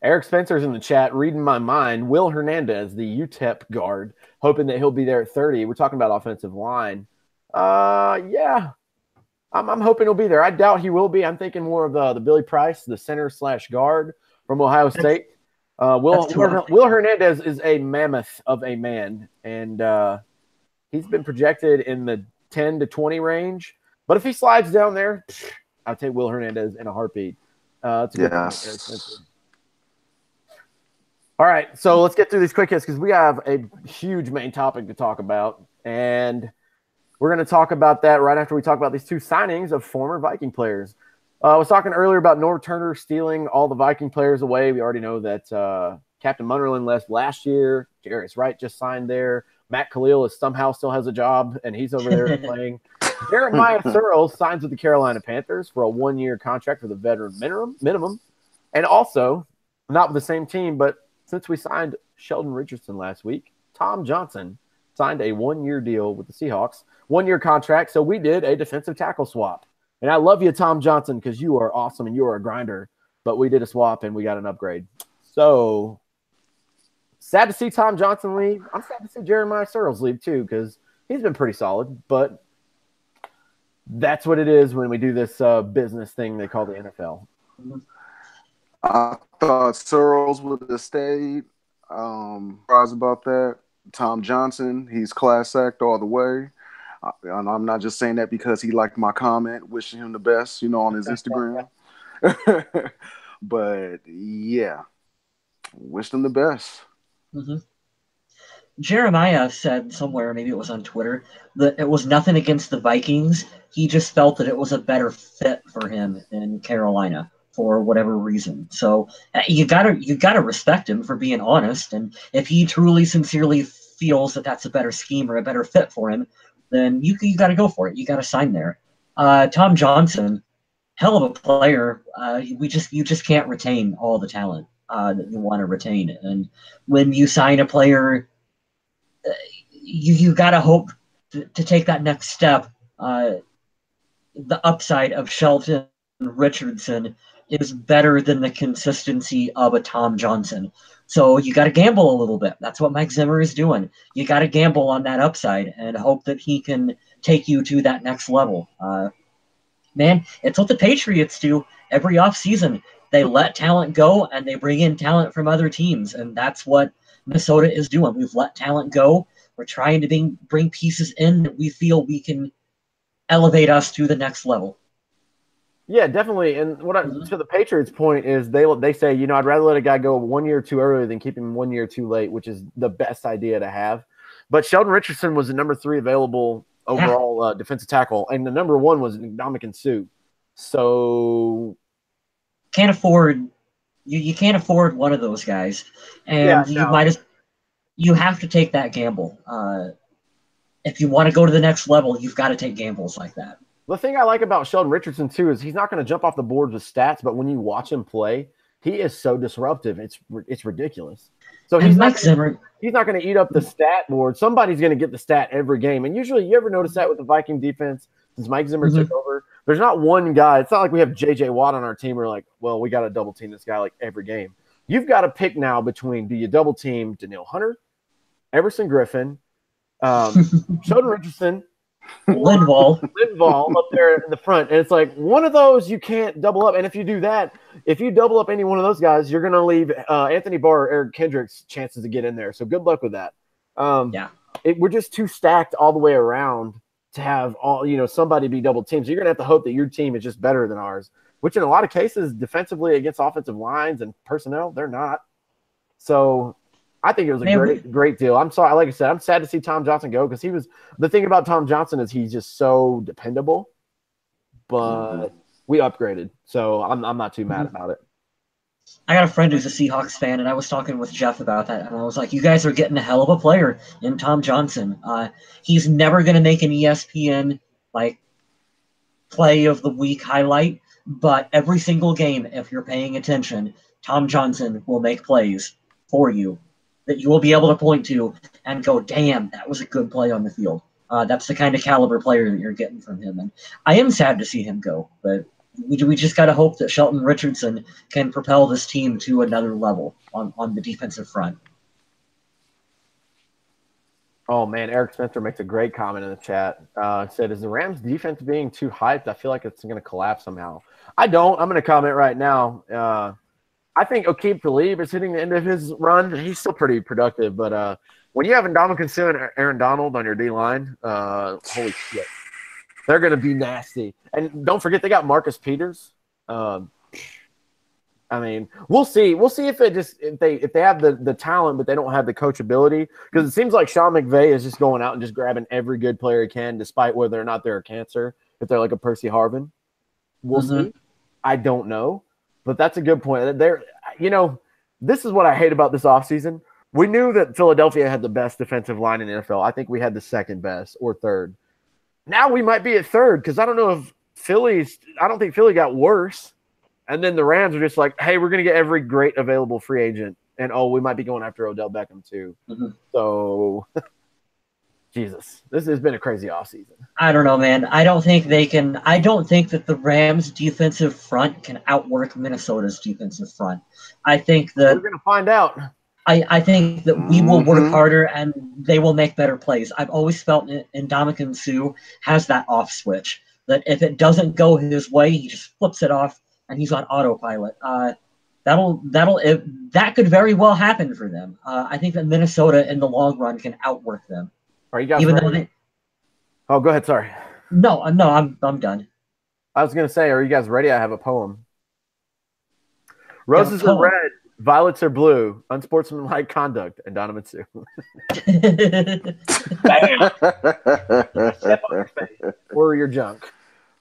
Eric Spencer's in the chat, reading my mind. Will Hernandez, the UTEP guard, hoping that he'll be there at 30. We're talking about offensive line. Yeah. I'm hoping he'll be there. I doubt he will be. I'm thinking more of the Billy Price, the center/guard from Ohio State. Will Hernandez is a mammoth of a man, and he's been projected in the 10 to 20 range. But if he slides down there, I'll take Will Hernandez in a heartbeat. That's a good point. All right, so let's get through these quick hits because we have a huge main topic to talk about, and we're going to talk about that right after we talk about these two signings of former Viking players. I was talking earlier about Norv Turner stealing all the Viking players away. We already know that Captain Munnerlyn left last year. Jarius Wright just signed there. Matt Khalil somehow still has a job, and he's over there playing. Jeremiah Searles signs with the Carolina Panthers for a 1-year contract for the veteran minimum. And also, not with the same team, but since we signed Sheldon Richardson last week, Tom Johnson signed a 1-year deal with the Seahawks. 1-year contract, so we did a defensive tackle swap. And I love you, Tom Johnson, because you are awesome and you are a grinder. But we did a swap and we got an upgrade. So, sad to see Tom Johnson leave. I'm sad to see Jeremiah Searles leave, too, because he's been pretty solid. But that's what it is when we do this business thing they call the NFL. I thought Searles would have stayed. Surprised about that. Tom Johnson, he's class act all the way. And I'm not just saying that because he liked my comment, wishing him the best, on his Instagram. But, yeah, wished him the best. Mm-hmm. Jeremiah said somewhere, maybe it was on Twitter, that it was nothing against the Vikings. He just felt that it was a better fit for him in Carolina for whatever reason. So you gotta respect him for being honest. And if he truly, sincerely feels that that's a better scheme or a better fit for him, then you got to go for it. You got to sign there. Tom Johnson, hell of a player. You just can't retain all the talent that you want to retain. And when you sign a player, you got to hope to take that next step. The upside of Shelton Richardson is better than the consistency of a Tom Johnson. So you got to gamble a little bit. That's what Mike Zimmer is doing. You got to gamble on that upside and hope that he can take you to that next level. Man, it's what the Patriots do every offseason. They let talent go and they bring in talent from other teams, and that's what Minnesota is doing. We've let talent go. We're trying to bring pieces in that we feel we can elevate us to the next level. Yeah, definitely. And to the Patriots' point is they say, I'd rather let a guy go 1 year too early than keep him 1 year too late, which is the best idea to have. But Sheldon Richardson was the number 3 available overall defensive tackle, and the number 1 was Ndamukong Suh. So can't afford you can't afford one of those guys, and you have to take that gamble. If you want to go to the next level, you've got to take gambles like that. The thing I like about Sheldon Richardson, too, is he's not going to jump off the board with stats, but when you watch him play, he is so disruptive. It's ridiculous. So he's not going to eat up the stat board. Somebody's going to get the stat every game. And usually, you ever notice that with the Viking defense since Mike Zimmer took over? There's not one guy. It's not like we have J.J. Watt on our team. We're like, well, we got to double team this guy like every game. You've got to pick now between, do you double team Danielle Hunter, Everson Griffin, Sheldon Richardson, Linval up there in the front, and it's like one of those you can't double up. And if you do that, if you double up any one of those guys, you're going to leave Anthony Barr or Eric Kendricks chances to get in there. So good luck with that. We're just too stacked all the way around to have somebody be double teamed. So you're going to have to hope that your team is just better than ours, which in a lot of cases defensively against offensive lines and personnel, they're not. So I think it was a great deal. I'm sorry, like I said, I'm sad to see Tom Johnson go because the thing about Tom Johnson is he's just so dependable. But we upgraded, so I'm not too mad about it. I got a friend who's a Seahawks fan, and I was talking with Jeff about that, and I was like, "You guys are getting a hell of a player in Tom Johnson. He's never going to make an ESPN play of the week highlight, but every single game, if you're paying attention, Tom Johnson will make plays for you that you will be able to point to and go, damn, that was a good play on the field. That's the kind of caliber player that you're getting from him. And I am sad to see him go, but we just got to hope that Shelton Richardson can propel this team to another level on the defensive front. Oh, man, Eric Spencer makes a great comment in the chat. Said, is the Rams defense being too hyped? I feel like it's going to collapse somehow. I don't. I'm going to comment right now. I think Aqib Talib is hitting the end of his run. He's still pretty productive, but when you have Ndamukong Suh and Aaron Donald on your D-line, holy shit. They're going to be nasty. And don't forget, they got Marcus Peters. I mean, we'll see. We'll see if they have the talent, but they don't have the coachability. Because it seems like Sean McVay is just going out and just grabbing every good player he can, despite whether or not they're a cancer, if they're like a Percy Harvin. We'll see. I don't know. But that's a good point. This is what I hate about this offseason. We knew that Philadelphia had the best defensive line in the NFL. I think we had the second best or third. Now we might be at third because I don't know if I don't think Philly got worse. And then the Rams are just like, hey, we're going to get every great available free agent. And, we might be going after Odell Beckham too. So, Jesus, this has been a crazy offseason. I don't know, man. I don't think that the Rams' defensive front can outwork Minnesota's defensive front. I think that we're going to find out. I think that we will work harder and they will make better plays. I've always felt Ndamukong Suh has that off switch, that if it doesn't go his way, he just flips it off and he's on autopilot. That could very well happen for them. I think that Minnesota in the long run can outwork them. Are you guys ready? Go ahead. Sorry. No, I'm done. I was going to say, are you guys ready? I have a poem. Roses are red, violets are blue, unsportsmanlike conduct, and Donovan Sue. Bam! Step on your face or your junk.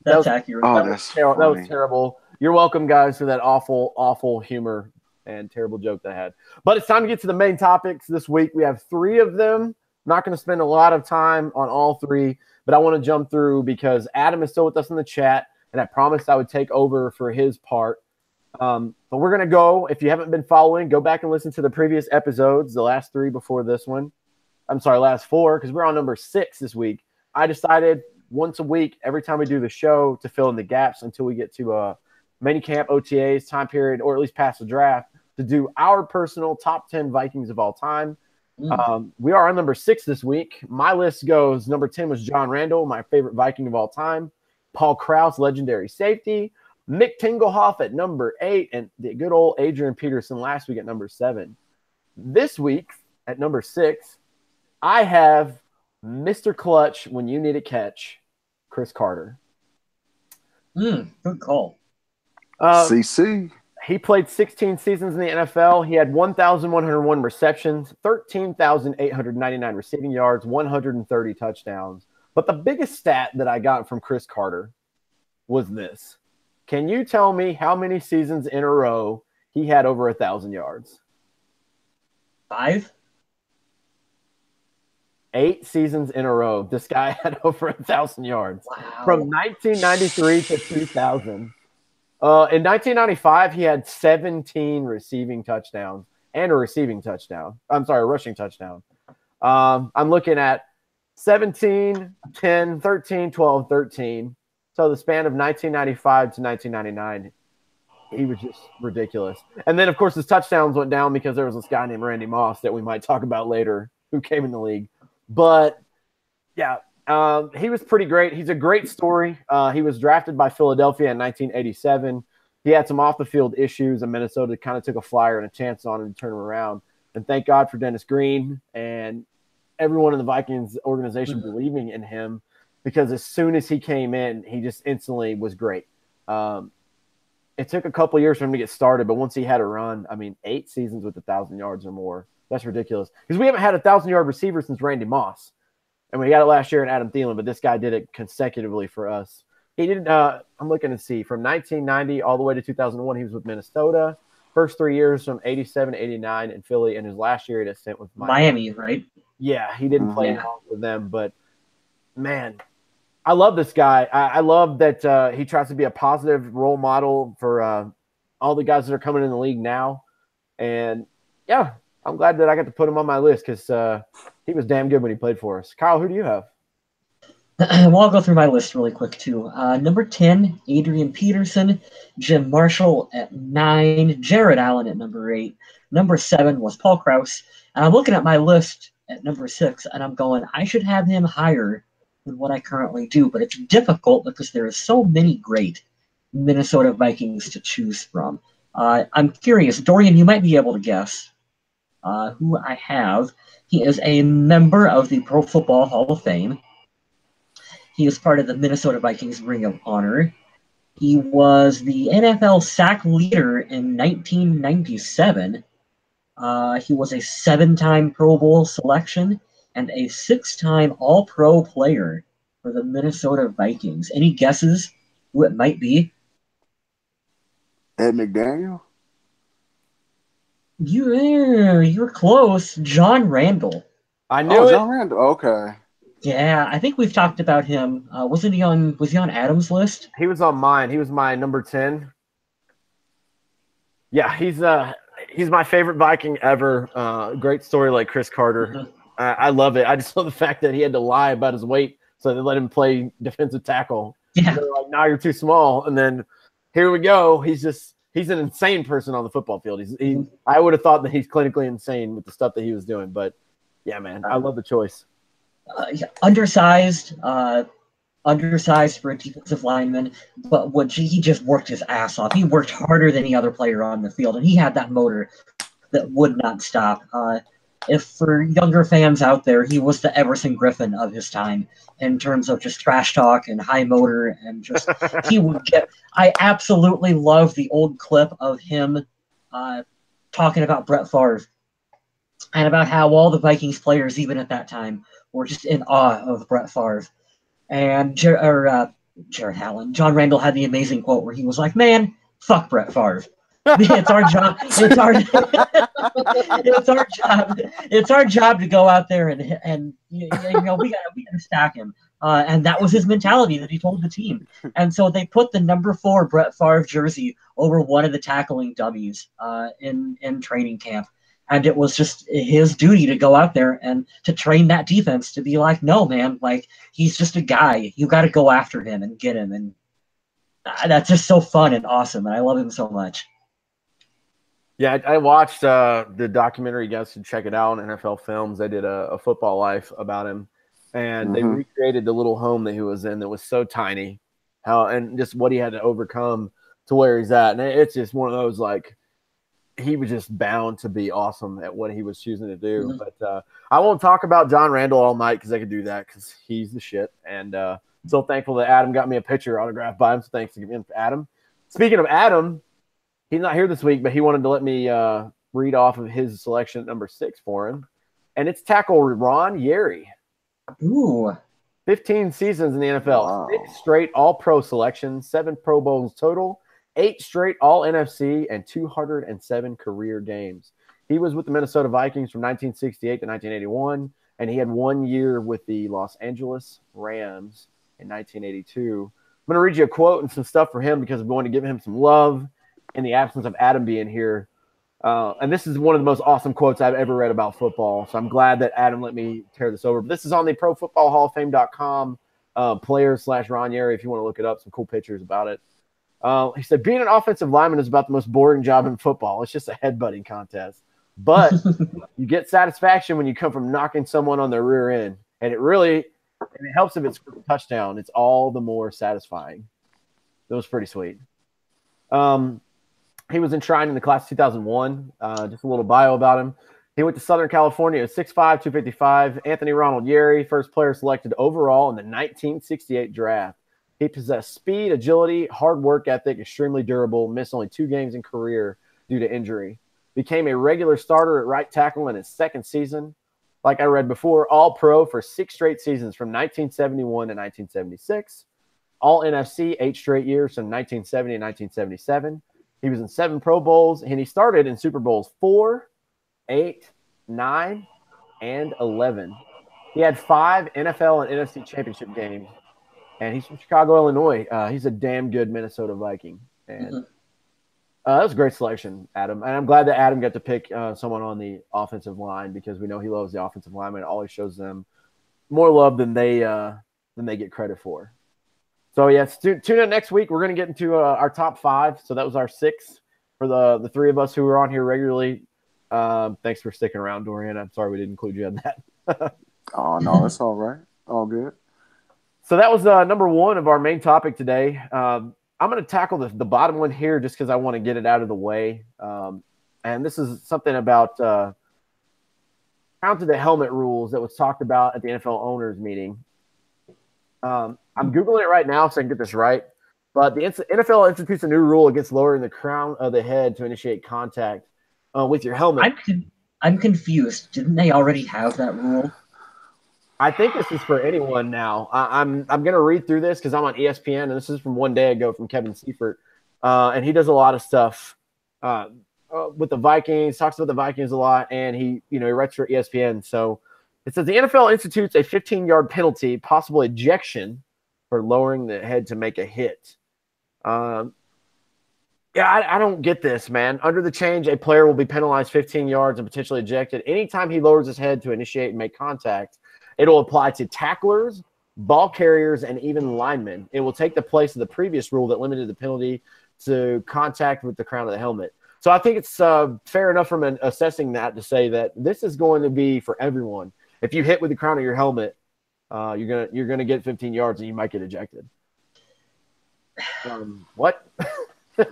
That's accurate. Oh, that was terrible. You're welcome, guys, for that awful, awful humor and terrible joke that I had. But it's time to get to the main topics this week. We have 3 of them. Not going to spend a lot of time on all 3. but I want to jump through because Adam is still with us in the chat, and I promised I would take over for his part. But we're going to go. If you haven't been following, go back and listen to the previous episodes, the last 3 before this one. I'm sorry, last 4, because we're on number 6 this week. I decided once a week, every time we do the show, to fill in the gaps until we get to minicamp, OTAs, time period, or at least past the draft, to do our personal top 10 Vikings of all time. We are on number 6 this week. My list goes, number 10 was John Randall, my favorite Viking of all time. Paul Krause, legendary safety. Mick Tingelhoff at number 8, and the good old Adrian Peterson last week at number 7. This week at number 6, I have Mr. Clutch when you need a catch, Chris Carter. Good call. CC. He played 16 seasons in the NFL. He had 1,101 receptions, 13,899 receiving yards, 130 touchdowns. But the biggest stat that I got from Chris Carter was this. Can you tell me how many seasons in a row he had over 1,000 yards? 5? 8 seasons in a row. This guy had over 1,000 yards. Wow. From 1993 to 2000. In 1995, he had 17 receiving touchdowns and a receiving touchdown. I'm sorry, a rushing touchdown. I'm looking at 17, 10, 13, 12, 13. So the span of 1995 to 1999, he was just ridiculous. And then, of course, his touchdowns went down because there was this guy named Randy Moss that we might talk about later who came in the league. But, yeah, he was pretty great. He's a great story. He was drafted by Philadelphia in 1987. He had some off-the-field issues, and Minnesota kind of took a flyer and a chance on him to turn him around. And thank God for Dennis Green and everyone in the Vikings organization believing in him, because as soon as he came in, he just instantly was great. It took a couple years for him to get started, but once he had a run, 8 seasons with 1,000 yards or more, that's ridiculous. Because we haven't had a 1,000-yard receiver since Randy Moss. And we got it last year in Adam Thielen, but this guy did it consecutively for us. He did, I'm looking to see, from 1990 all the way to 2001, he was with Minnesota. First 3 years from 87 to 89 in Philly, and his last year he had a stint with Miami, right? Yeah, he didn't play long with them, but, man, I love this guy. I love that he tries to be a positive role model for all the guys that are coming in the league now. And, yeah, I'm glad that I got to put him on my list because he was damn good when he played for us. Kyle, who do you have? Well, I'll go through my list really quick, too. Number 10, Adrian Peterson. Jim Marshall at 9. Jared Allen at number 8. Number 7 was Paul Krause. And I'm looking at my list at number 6, and I'm going, I should have him higher than what I currently do. But it's difficult because there are so many great Minnesota Vikings to choose from. I'm curious. Dorian, you might be able to guess who I have. He is a member of the Pro Football Hall of Fame. He is part of the Minnesota Vikings Ring of Honor. He was the NFL sack leader in 1997. He was a 7-time Pro Bowl selection and a 6-time All-Pro player for the Minnesota Vikings. Any guesses who it might be? Ed McDaniel? You're close. John Randall. I knew it. John Randall. Okay. Yeah, I think we've talked about him. Was he on Adam's list? He was on mine. He was my number 10. Yeah, he's my favorite Viking ever. Great story like Chris Carter. I love it. I just love the fact that he had to lie about his weight so they let him play defensive tackle. Yeah. They're like, "No, you're too small." And then here we go. He's an insane person on the football field. I would have thought that he's clinically insane with the stuff that he was doing. But yeah, man, I love the choice. Undersized for a defensive lineman, but he just worked his ass off. He worked harder than any other player on the field, and he had that motor that would not stop. If for younger fans out there, he was the Everson Griffin of his time in terms of just trash talk and high motor, and just he would get. I absolutely love the old clip of him talking about Brett Favre and about how all the Vikings players, even at that time, were just in awe of Brett Favre. And Jared Allen, John Randall had the amazing quote where he was like, "Man, fuck Brett Favre. It's our job. It's our job. It's our job to go out there and we gotta stack him. And that was his mentality that he told the team. And so they put the number 4 Brett Favre jersey over one of the tackling dummies in training camp. And it was just his duty to go out there and to train that defense to be like, no, man, like, he's just a guy. You got to go after him and get him. And that's just so fun and awesome. And I love him so much. Yeah, I watched the documentary. You guys should check it out on NFL Films. They did a Football Life about him. And they recreated the little home that he was in that was so tiny. And just what he had to overcome to where he's at. And it's just one of those, like, he was just bound to be awesome at what he was choosing to do. But I won't talk about John Randall all night because I could do that because he's the shit. And so thankful that Adam got me a picture autographed by him. So thanks again to Adam. Speaking of Adam, he's not here this week, but he wanted to let me read off of his selection at number 6 for him. And it's tackle Ron Yeri. Ooh. 15 seasons in the NFL. Wow. 6 straight All-Pro selections, 7 Pro Bowls total, 8 straight All-NFC, and 207 career games. He was with the Minnesota Vikings from 1968 to 1981, and he had 1 year with the Los Angeles Rams in 1982. I'm going to read you a quote and some stuff for him because I'm going to give him some love in the absence of Adam being here. And this is one of the most awesome quotes I've ever read about football, so I'm glad that Adam let me tear this over. But this is on the ProFootballHallOfFame.com player/Ron Yeri if you want to look it up, some cool pictures about it. He said, being an offensive lineman is about the most boring job in football. It's just a headbutting contest. But you get satisfaction when you come from knocking someone on their rear end. And it helps if it's a touchdown. It's all the more satisfying. That was pretty sweet. He was enshrined in the class of 2001. Just a little bio about him. He went to Southern California at 6'5", 255. Anthony Ronald Yeri, first player selected overall in the 1968 draft. He possessed speed, agility, hard work ethic, extremely durable, missed only 2 games in career due to injury. Became a regular starter at right tackle in his 2nd season. Like I read before, All-Pro for 6 straight seasons from 1971 to 1976. All-NFC 8 straight years from 1970 to 1977. He was in 7 Pro Bowls, and he started in Super Bowls 4, 8, 9, and 11. He had 5 NFL and NFC championship games. And he's from Chicago, Illinois. He's a damn good Minnesota Viking. And that was a great selection, Adam. And I'm glad that Adam got to pick someone on the offensive line because we know he loves the offensive lineman. It always shows them more love than they get credit for. So, yes, tune in next week. We're going to get into our top 5. So that was our 6 for the 3 of us who are on here regularly. Thanks for sticking around, Dorian. I'm sorry we didn't include you in that. Oh, no, it's all right. All good. So that was number 1 of our main topic today. I'm going to tackle the bottom one here just because I want to get it out of the way. And this is something about counter the helmet rules that was talked about at the NFL owners meeting. I'm Googling it right now so I can get this right. But the NFL institutes a new rule against lowering the crown of the head to initiate contact with your helmet. I'm confused. Didn't they already have that rule? I think this is for anyone now. I'm going to read through this because I'm on ESPN, and this is from one day ago from Kevin Seifert. And he does a lot of stuff with the Vikings, talks about the Vikings a lot, and he writes for ESPN. So it says the NFL institutes a 15-yard penalty, possible ejection for lowering the head to make a hit. I don't get this, man. Under the change, a player will be penalized 15 yards and potentially ejected anytime he lowers his head to initiate and make contact. It'll apply to tacklers, ball carriers, and even linemen. It will take the place of the previous rule that limited the penalty to contact with the crown of the helmet. So I think it's fair enough from assessing that to say that this is going to be for everyone. If you hit with the crown of your helmet, you're gonna get 15 yards and you might get ejected. What?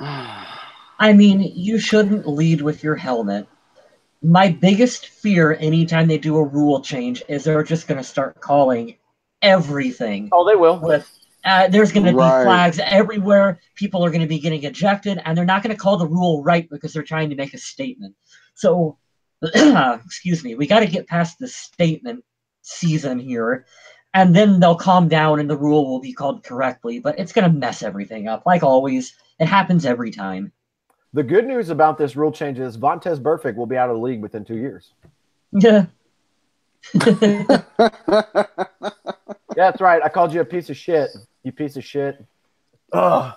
I mean, you shouldn't lead with your helmet. My biggest fear anytime they do a rule change is they're just going to start calling everything. Oh, they will. There's going to be flags everywhere. People are going to be getting ejected, and they're not going to call the rule right because they're trying to make a statement. So, excuse me, we got to get past the statement season here, and then they'll calm down and the rule will be called correctly. But it's going to mess everything up. Like always, it happens every time. The good news about this rule change is Vontaze Burfict will be out of the league within 2 years. Yeah. That's right. I called you a piece of shit. You piece of shit. Ugh.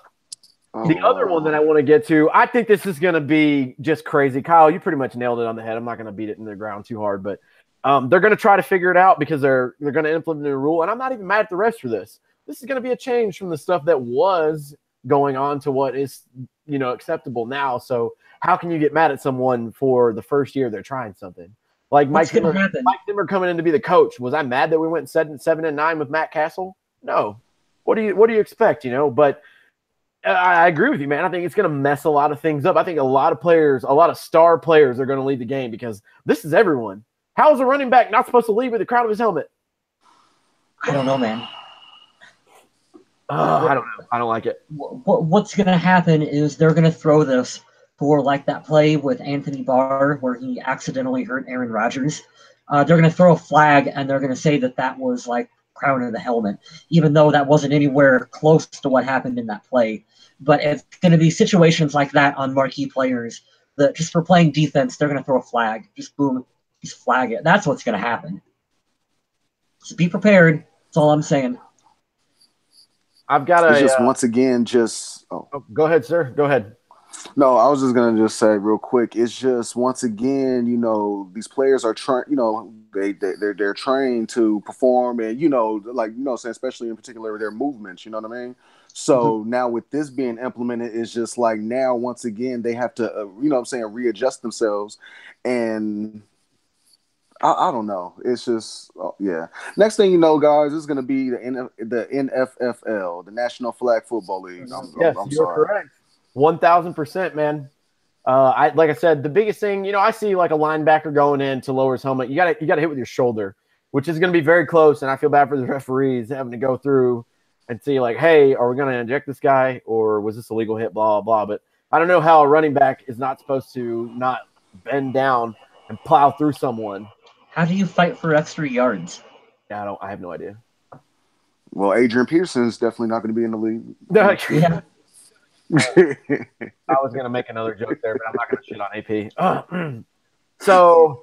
The other one that I want to get to, I think this is going to be just crazy. Kyle, you pretty much nailed it on the head. I'm not going to beat it in the ground too hard, but they're going to try to figure it out because they're going to implement a new rule. And I'm not even mad at the refs for this. This is going to be a change from the stuff that was going on to what is, acceptable now. So how can you get mad at someone for the first year they're trying something? Like Mike Zimmer coming in to be the coach. Was I mad that we went 7-9 with Matt Castle? No. What do you expect? But I agree with you, man. I think it's going to mess a lot of things up. I think a lot of star players are going to leave the game because this is everyone. How is a running back not supposed to leave with the crown of his helmet? I don't know, man. I don't know. I don't like it. What's going to happen is they're going to throw this for like that play with Anthony Barr where he accidentally hurt Aaron Rodgers. They're going to throw a flag and they're going to say that was like crown of the helmet, even though that wasn't anywhere close to what happened in that play. But it's going to be situations like that on marquee players that just for playing defense, they're going to throw a flag. Just boom, just flag it. That's what's going to happen. So be prepared. That's all I'm saying. I've got once again, go ahead, sir. Go ahead. No, I was just going to just say real quick. It's just, once again, these players are trying, they're trained to perform and, especially in particular their movements, you know what I mean? So now with this being implemented, it's just like now, once again, they have to, readjust themselves. And I don't know. It's just, yeah. Next thing you know, guys, it's going to be the NFFL, the National Flag Football League. Yes, you're correct. 1,000%, man. Like I said, the biggest thing, I see like a linebacker going in to lower his helmet. You got to hit with your shoulder, which is going to be very close. And I feel bad for the referees having to go through and see like, hey, are we going to inject this guy or was this a legal hit? Blah, blah, blah. But I don't know how a running back is not supposed to not bend down and plow through someone. How do you fight for extra yards? I have no idea. Well, Adrian Peterson is definitely not going to be in the league. Yeah. I was going to make another joke there, but I'm not going to shit on AP. So,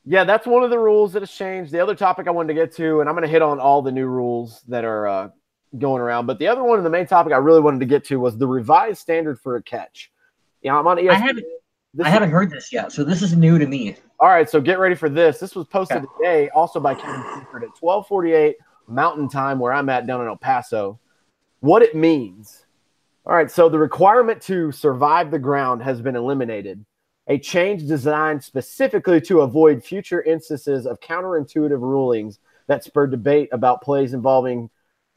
yeah, that's one of the rules that has changed. The other topic I wanted to get to, and I'm going to hit on all the new rules that are going around, but the other one, and the main topic I really wanted to get to, was the revised standard for a catch. I'm on ESPN. I haven't heard this yet, so this is new to me. All right, so get ready for this. This was posted today, also by Kevin Seifert at 12:48 Mountain Time, where I'm at down in El Paso. What it means. All right, so the requirement to survive the ground has been eliminated, a change designed specifically to avoid future instances of counterintuitive rulings that spurred debate about plays involving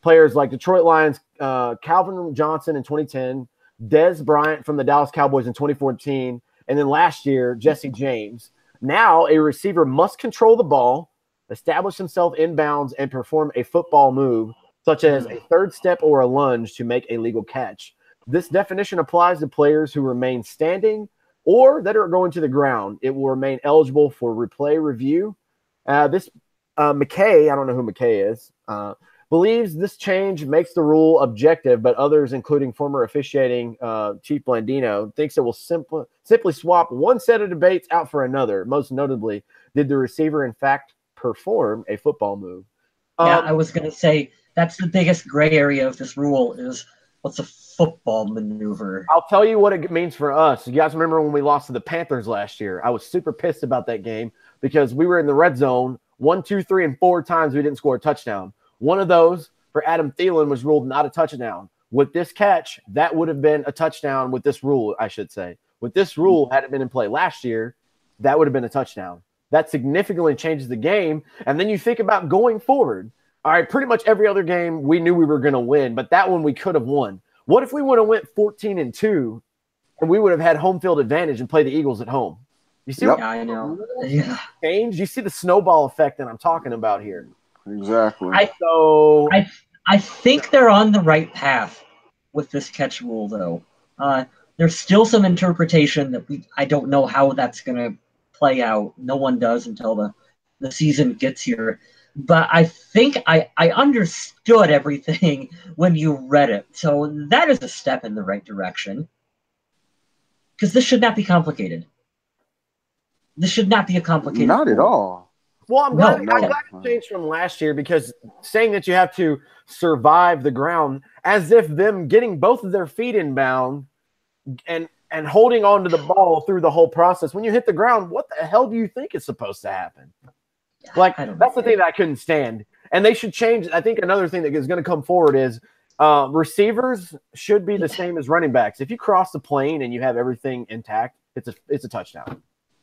players like Detroit Lions, Calvin Johnson in 2010, Dez Bryant from the Dallas Cowboys in 2014, and then last year, Jesse James. Now a receiver must control the ball, establish himself inbounds, and perform a football move, such as a third step or a lunge to make a legal catch. This definition applies to players who remain standing or that are going to the ground. It will remain eligible for replay review. McKay, I don't know who McKay is, believes this change makes the rule objective, but others, including former officiating Chief Blandino, thinks it will simply swap one set of debates out for another. Most notably, did the receiver in fact perform a football move? Yeah, I was going to say that's the biggest gray area of this rule is what's a football maneuver. I'll tell you what it means for us. You guys remember when we lost to the Panthers last year? I was super pissed about that game because we were in the red zone 1, 2, 3, and 4 times we didn't score a touchdown. One of those for Adam Thielen was ruled not a touchdown. With this catch, that would have been a touchdown with this rule, I should say. With this rule, had it been in play last year, that would have been a touchdown. That significantly changes the game. And then you think about going forward. All right, pretty much every other game we knew we were going to win, but that one we could have won. What if we would have went 14-2 and we would have had home field advantage and play the Eagles at home? You see what I know. Yeah. Change? You see the snowball effect that I'm talking about here. Exactly. I think they're on the right path with this catch rule, though. There's still some interpretation that I don't know how that's going to play out. No one does until the season gets here. But I think I understood everything when you read it. So that is a step in the right direction. Because this should not be complicated. This should not be a complicated Not at all. Well, I'm glad it No. changed from last year, because saying that you have to survive the ground, as if them getting both of their feet in bound and holding on to the ball through the whole process. When you hit the ground, what the hell do you think is supposed to happen? Like, that's the thing that I couldn't stand. And they should change. I think another thing that is going to come forward is receivers should be the same as running backs. If you cross the plane and you have everything intact, it's a touchdown.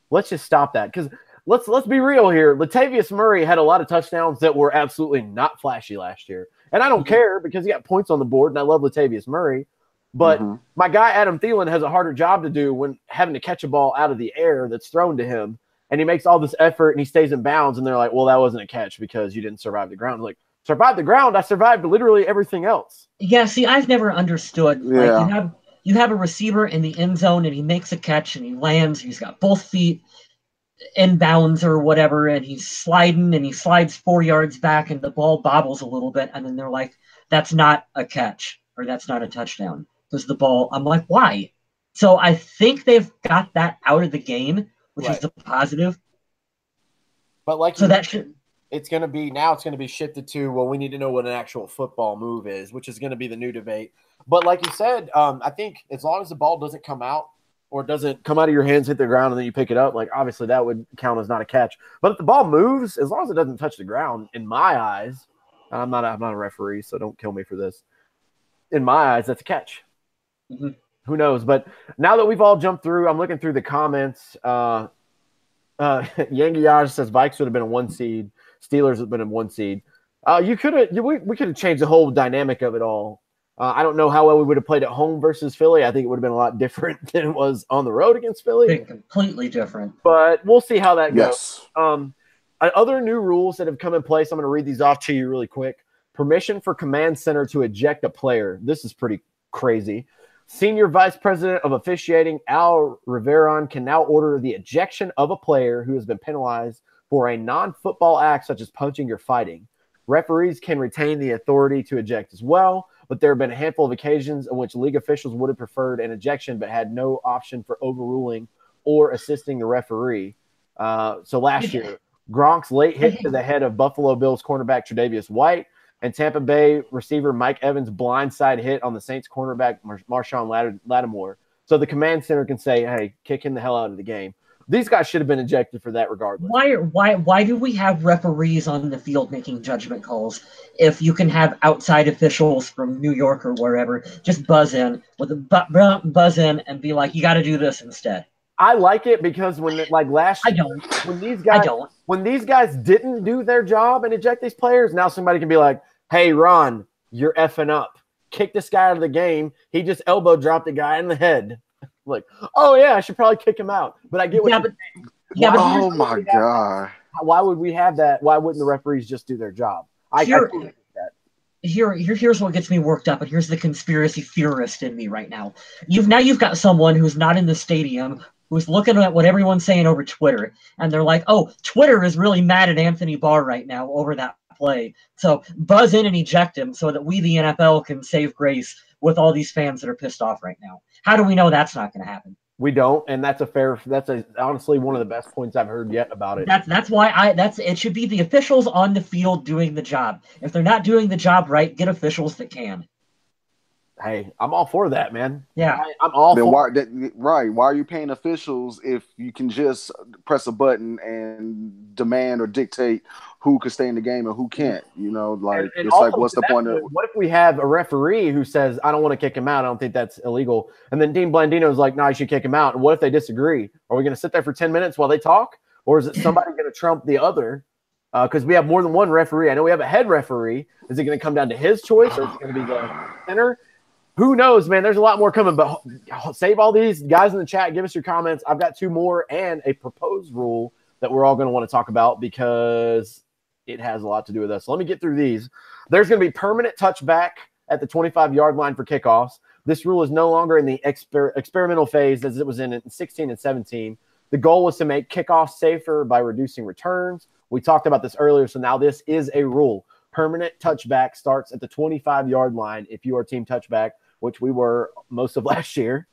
Let's just stop that, because let's be real here. Latavius Murray had a lot of touchdowns that were absolutely not flashy last year. And I don't care, because he got points on the board, and I love Latavius Murray. But my guy Adam Thielen has a harder job to do when having to catch a ball out of the air that's thrown to him. And he makes all this effort and he stays in bounds, and they're like, well, that wasn't a catch because you didn't survive the ground. I'm like, survive the ground? I survived literally everything else. Yeah, see, I've never understood. Yeah. Like, you have a receiver in the end zone and he makes a catch and he lands. He's got both feet in bounds or whatever, and he's sliding and he slides 4 yards back and the ball bobbles a little bit. And then they're like, that's not a catch, or that's not a touchdown. Because the ball, I'm like, why? So I think they've got that out of the game, which is a positive. But like, so that should, it's going to be shifted to, well, we need to know what an actual football move is, which is going to be the new debate. But like you said, I think as long as the ball doesn't come out, or doesn't come out of your hands, hit the ground, and then you pick it up, like, obviously that would count as not a catch. But if the ball moves, as long as it doesn't touch the ground, in my eyes, I'm not a referee, so don't kill me for this. In my eyes, that's a catch. Who knows? But now that we've all jumped through, I'm looking through the comments. Yangiage says Vikes would have been a 1 seed. Steelers would have been a 1 seed. We could have changed the whole dynamic of it all. I don't know how well we would have played at home versus Philly. I think it would have been a lot different than it was on the road against Philly. Completely different. But we'll see how that goes. Other new rules that have come in place, I'm going to read these off to you really quick. Permission for command center to eject a player. This is pretty crazy. Senior Vice President of Officiating Al Riveron can now order the ejection of a player who has been penalized for a non-football act such as punching or fighting. Referees can retain the authority to eject as well, but there have been a handful of occasions in which league officials would have preferred an ejection but had no option for overruling or assisting the referee. So last year, Gronk's late hit to the head of Buffalo Bills cornerback Tre'Davious White and Tampa Bay receiver Mike Evans' blindside hit on the Saints cornerback Marshawn Lattimore. So the command center can say, hey, kick him the hell out of the game. These guys should have been ejected for that regardless. Why do we have referees on the field making judgment calls if you can have outside officials from New York or wherever just buzz in and be like, you got to do this instead? I like it because when last year, when these guys didn't do their job and eject these players, now somebody can be like, hey, Ron, you're effing up. Kick this guy out of the game. He just elbow dropped a guy in the head. Like, oh yeah, I should probably kick him out. But I get what you're saying. Oh my God. Why would we have that? Why wouldn't the referees just do their job? Here's what gets me worked up, and here's the conspiracy theorist in me right now. You've got someone who's not in the stadium who's looking at what everyone's saying over Twitter, and they're like, oh, Twitter is really mad at Anthony Barr right now over that play. So buzz in and eject him so that we, the NFL, can save grace with all these fans that are pissed off right now. How do we know that's not going to happen? We don't, and that's honestly one of the best points I've heard yet about it. That's why it should be the officials on the field doing the job. If they're not doing the job right, get officials that can. Hey, I'm all for that, man. Yeah, I'm all for Why are you paying officials if you can just press a button and demand or dictate who could stay in the game and who can't? You know, like, and it's like, what's the point of? What if we have a referee who says, I don't want to kick him out, I don't think that's illegal, and then Dean Blandino's like, no, you should kick him out. And what if they disagree? Are we going to sit there for 10 minutes while they talk, or is it somebody going to trump the other? Because we have more than one referee. I know we have a head referee. Is it going to come down to his choice, or is it going to be the center? Who knows, man? There's a lot more coming, but save all these guys in the chat. Give us your comments. I've got 2 more and a proposed rule that we're all going to want to talk about because it has a lot to do with us. So let me get through these. There's going to be permanent touchback at the 25-yard line for kickoffs. This rule is no longer in the experimental phase as it was in 16 and 17. The goal was to make kickoffs safer by reducing returns. We talked about this earlier, so now this is a rule. Permanent touchback starts at the 25-yard line if you are team touchback, which we were most of last year.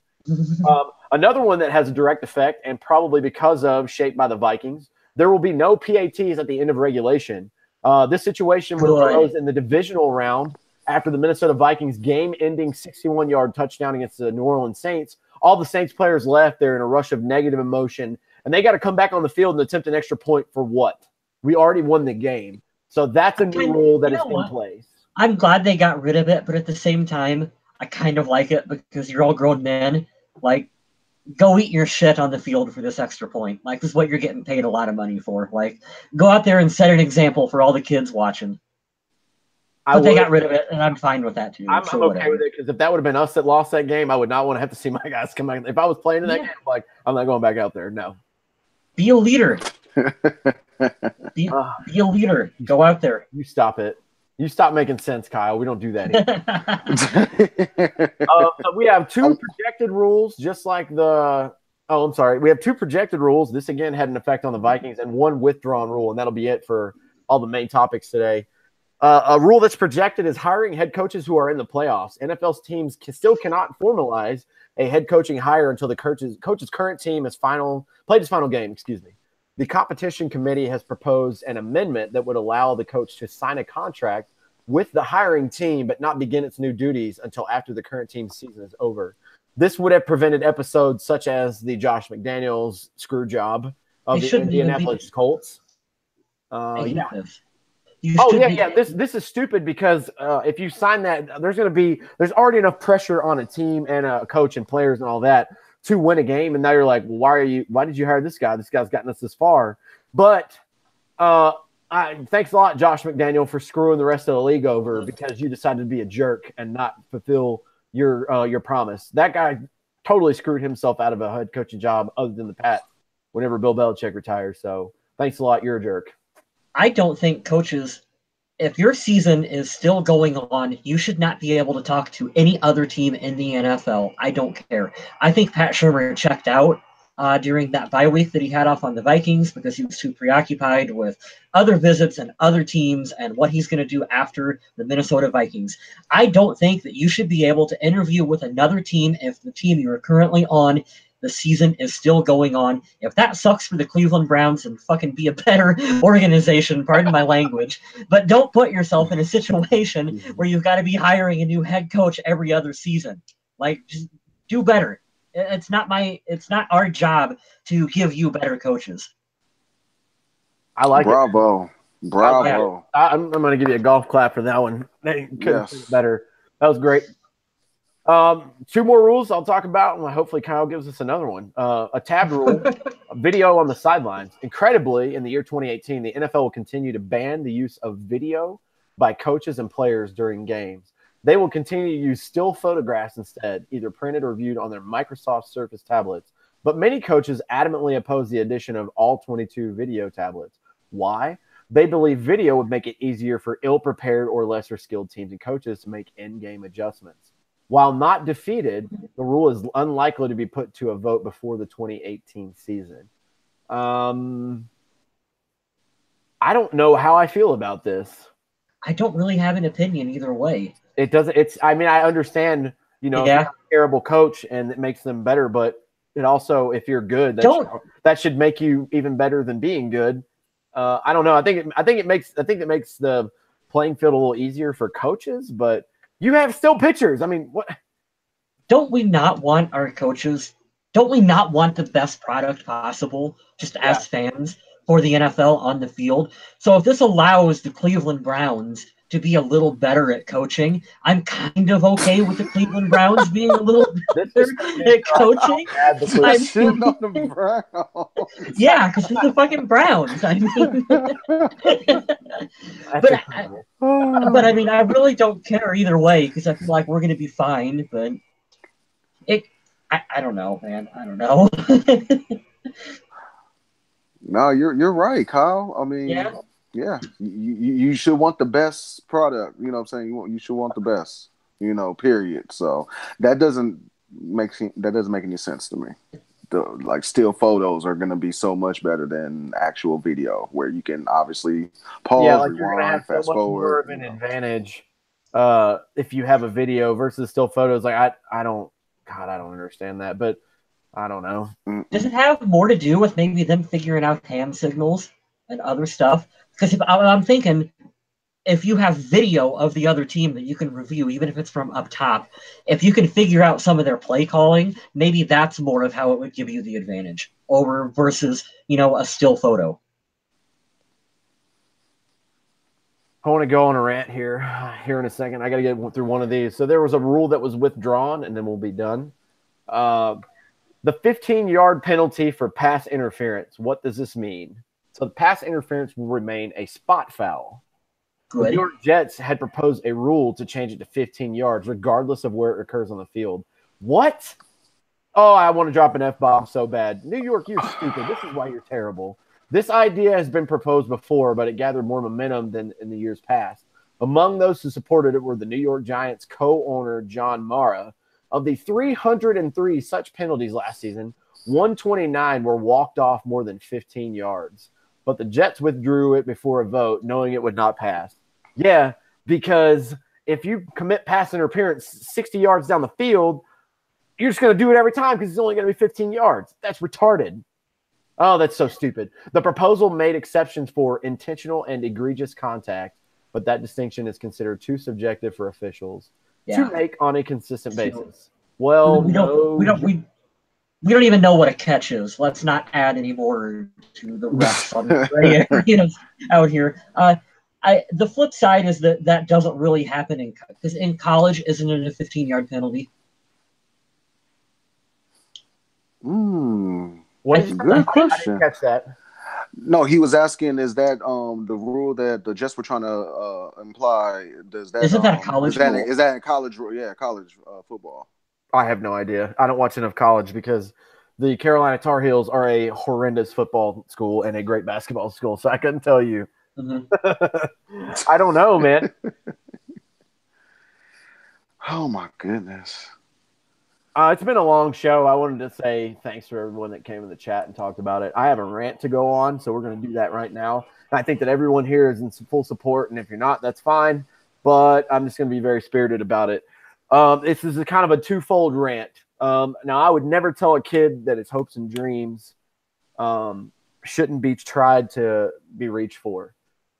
Another one that has a direct effect, and probably because of shaped by the Vikings, There will be no PATs at the end of regulation. This situation arose in the divisional round after the Minnesota Vikings game-ending 61-yard touchdown against the New Orleans Saints. All the Saints players left. They're in a rush of negative emotion, and they got to come back on the field and attempt an extra point for what? We already won the game. So that's a new rule that is in place. I'm glad they got rid of it, but at the same time, I kind of like it because you're all grown men. Like, go eat your shit on the field for this extra point. Like, this is what you're getting paid a lot of money for. Like, go out there and set an example for all the kids watching. But they got rid of it, and I'm fine with that, too. I'm okay with it, because if that would have been us that lost that game, I would not want to have to see my guys come back. If I was playing in that game, like, I'm not going back out there. No. Be a leader. Be a leader. Go out there. You stop it. You stop making sense, Kyle. We don't do that here. So we have two projected rules, just like the – oh, I'm sorry. We have two projected rules. This, again, had an effect on the Vikings, and one withdrawn rule, and that'll be it for all the main topics today. A rule that's projected is hiring head coaches who are in the playoffs. NFL's teams still cannot formalize a head coaching hire until the coach's current team has played his final game. The competition committee has proposed an amendment that would allow the coach to sign a contract with the hiring team but not begin its new duties until after the current team's season is over. This would have prevented episodes such as the Josh McDaniels screw job of the Indianapolis Colts. This is stupid because if you sign that, there's already enough pressure on a team and a coach and players and all that to win a game, and now you're like, well, why did you hire this guy? This guy's gotten us this far. But thanks a lot, Josh McDaniel, for screwing the rest of the league over because you decided to be a jerk and not fulfill your promise. That guy totally screwed himself out of a head coaching job other than the Pats whenever Bill Belichick retires. So thanks a lot. You're a jerk. I don't think coaches, if your season is still going on, you should not be able to talk to any other team in the NFL. I don't care. I think Pat Shurmur checked out during that bye week that he had off on the Vikings because he was too preoccupied with other visits and other teams and what he's going to do after the Minnesota Vikings. I don't think that you should be able to interview with another team if the team you're currently on, the season is still going on. If that sucks for the Cleveland Browns, then fucking be a better organization, pardon my language. But don't put yourself in a situation where you've got to be hiring a new head coach every other season. Like, just do better. It's not our job to give you better coaches. I like Bravo. it. Bravo. I'm going to give you a golf clap for that one. They couldn't say it better. That was great. Two more rules I'll talk about, and hopefully Kyle gives us another one. A tab rule, video on the sidelines. Incredibly, in the year 2018, the NFL will continue to ban the use of video by coaches and players during games. They will continue to use still photographs instead, either printed or viewed on their Microsoft Surface tablets. But many coaches adamantly oppose the addition of all 22 video tablets. Why? They believe video would make it easier for ill-prepared or lesser skilled teams and coaches to make in-game adjustments. While not defeated, the rule is unlikely to be put to a vote before the 2018 season. I don't know how I feel about this. I don't really have an opinion either way. It doesn't. I understand, you're a terrible coach and it makes them better, but it also, if you're good, that should make you even better than being good. I don't know. I think it makes the playing field a little easier for coaches, but you have still pitchers. I mean, what? Don't we not want our coaches? Don't we not want the best product possible, just as fans, for the NFL on the field? So if this allows the Cleveland Browns to be a little better at coaching, I'm kind of okay with the Cleveland Browns being a little better at coaching. Yeah, because they're the fucking Browns. I mean, but I mean, I really don't care either way because I feel like we're going to be fine. But I don't know, man. I don't know. No, you're right, Kyle. I mean, yeah, you should want the best product. You know what I'm saying? You should want the best. Period. So that doesn't make any sense to me. Still photos are going to be so much better than actual video, where you can obviously pause, rewind, fast forward. More of an advantage if you have a video versus still photos. Like I don't understand that, but I don't know. Does it have more to do with maybe them figuring out hand signals and other stuff? Because I'm thinking, if you have video of the other team that you can review, even if it's from up top, if you can figure out some of their play calling, maybe that's more of how it would give you the advantage over versus, a still photo. I want to go on a rant here in a second. I got to get through one of these. So there was a rule that was withdrawn, and then we'll be done. The 15-yard penalty for pass interference. What does this mean? So the pass interference will remain a spot foul. Good. The New York Jets had proposed a rule to change it to 15 yards, regardless of where it occurs on the field. What? Oh, I want to drop an F-bomb so bad. New York, you're stupid. This is why you're terrible. This idea has been proposed before, but it gathered more momentum than in the years past. Among those who supported it were the New York Giants co-owner John Mara. Of the 303 such penalties last season, 129 were walked off more than 15 yards. But the Jets withdrew it before a vote, knowing it would not pass. Yeah, because if you commit pass interference 60 yards down the field, you're just going to do it every time because it's only going to be 15 yards. That's retarded. Oh, that's so stupid. The proposal made exceptions for intentional and egregious contact, but that distinction is considered too subjective for officials to make on a consistent basis. Well, we don't even know what a catch is. Let's not add any more to the refs on the gray areas out here. The flip side is that doesn't really happen because in college, isn't it a 15-yard penalty? What is good question? I didn't catch that. No, he was asking, is that the rule that the Jets were trying to imply? Does that isn't that a college rule? Is that in college? Yeah, college football. I have no idea. I don't watch enough college because the Carolina Tar Heels are a horrendous football school and a great basketball school, so I couldn't tell you. Mm-hmm. I don't know, man. Oh my goodness. It's been a long show. I wanted to say thanks for everyone that came in the chat and talked about it. I have a rant to go on, so we're going to do that right now. And I think that everyone here is in full support, and if you're not, that's fine. But I'm just going to be very spirited about it. This is a kind of a twofold rant. Now, I would never tell a kid that his hopes and dreams shouldn't be tried to be reached for,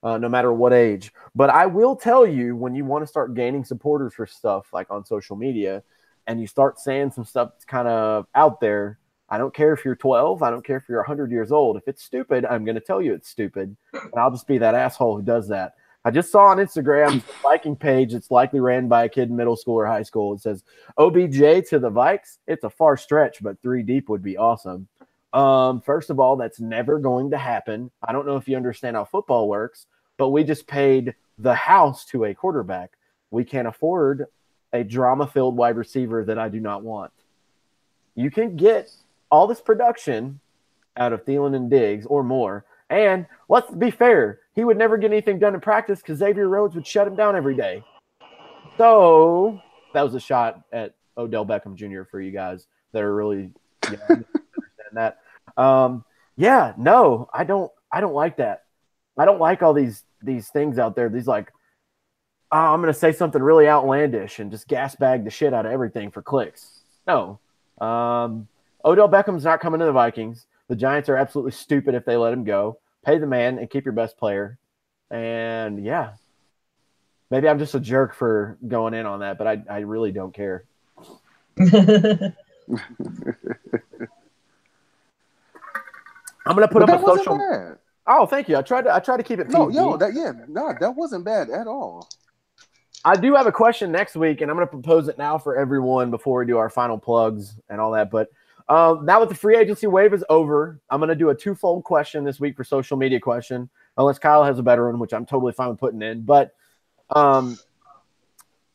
no matter what age. But I will tell you, when you want to start gaining supporters for stuff like on social media, and you start saying some stuff that's kind of out there, I don't care if you're 12. I don't care if you're 100 years old. If it's stupid, I'm going to tell you it's stupid. And I'll just be that asshole who does that. I just saw on Instagram the Viking page. It's likely ran by a kid in middle school or high school. It says, OBJ to the Vikes. It's a far stretch, but 3 deep would be awesome. First of all, that's never going to happen. I don't know if you understand how football works, but we just paid the house to a quarterback. We can't afford a drama-filled wide receiver that I do not want. You can get all this production out of Thielen and Diggs or more. And let's be fair, he would never get anything done in practice because Xavier Rhodes would shut him down every day. So that was a shot at Odell Beckham Jr. for you guys that are really understand that. No, I don't like that. I don't like all these things out there. These like, I'm going to say something really outlandish and just gas bag the shit out of everything for clicks. No. Odell Beckham's not coming to the Vikings. The Giants are absolutely stupid if they let him go. Pay the man and keep your best player. And, yeah. Maybe I'm just a jerk for going in on that, but I really don't care. I'm going to put up a social. Bad. Oh, thank you. I tried to keep it PG. That wasn't bad at all. I do have a question next week, and I'm going to propose it now for everyone before we do our final plugs and all that. But now that the free agency wave is over, I'm going to do a twofold question this week for social media question, unless Kyle has a better one, which I'm totally fine with putting in. But who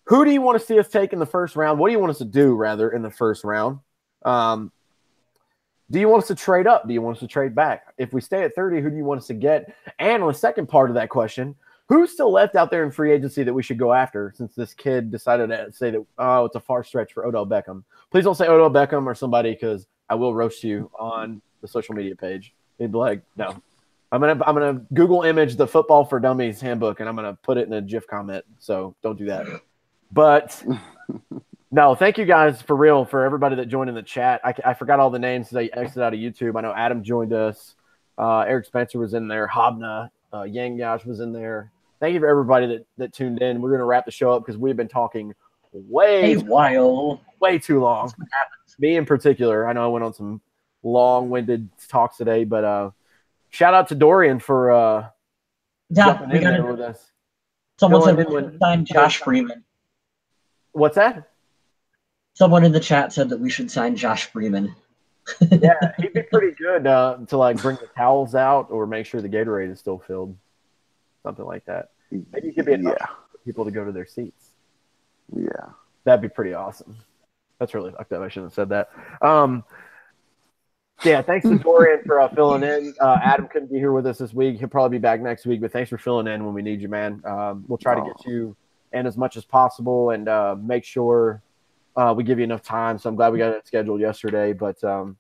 do you want to see us take in the first round? What do you want us to do, rather, in the first round? Do you want us to trade up? Do you want us to trade back? If we stay at 30, who do you want us to get? And on the second part of that question, who's still left out there in free agency that we should go after since this kid decided to say that, it's a far stretch for Odell Beckham? Please don't say Odell Beckham or somebody because I will roast you on the social media page. They'd be like, no. I'm gonna Google image the Football for Dummies handbook and I'm gonna put it in a GIF comment. So don't do that. But No, thank you guys for real for everybody that joined in the chat. I forgot all the names because I exited out of YouTube. I know Adam joined us. Eric Spencer was in there. Hobna, Yang Yash was in there. Thank you for everybody that tuned in. We're going to wrap the show up because we've been talking way too long. Me in particular. I know I went on some long-winded talks today, but shout out to Dorian for jumping in there with us. Someone said we should sign Josh Freeman. What's that? Someone in the chat said that we should sign Josh Freeman. Yeah, he'd be pretty good to like bring the towels out or make sure the Gatorade is still filled. Something like that. Maybe he could be enough for people to go to their seats. Yeah. That'd be pretty awesome. That's really fucked up. I shouldn't have said that. Yeah, thanks to Dorian for filling in. Adam couldn't be here with us this week. He'll probably be back next week, but thanks for filling in when we need you, man. We'll try to get you in as much as possible and make sure we give you enough time. So I'm glad we got it scheduled yesterday. But I'll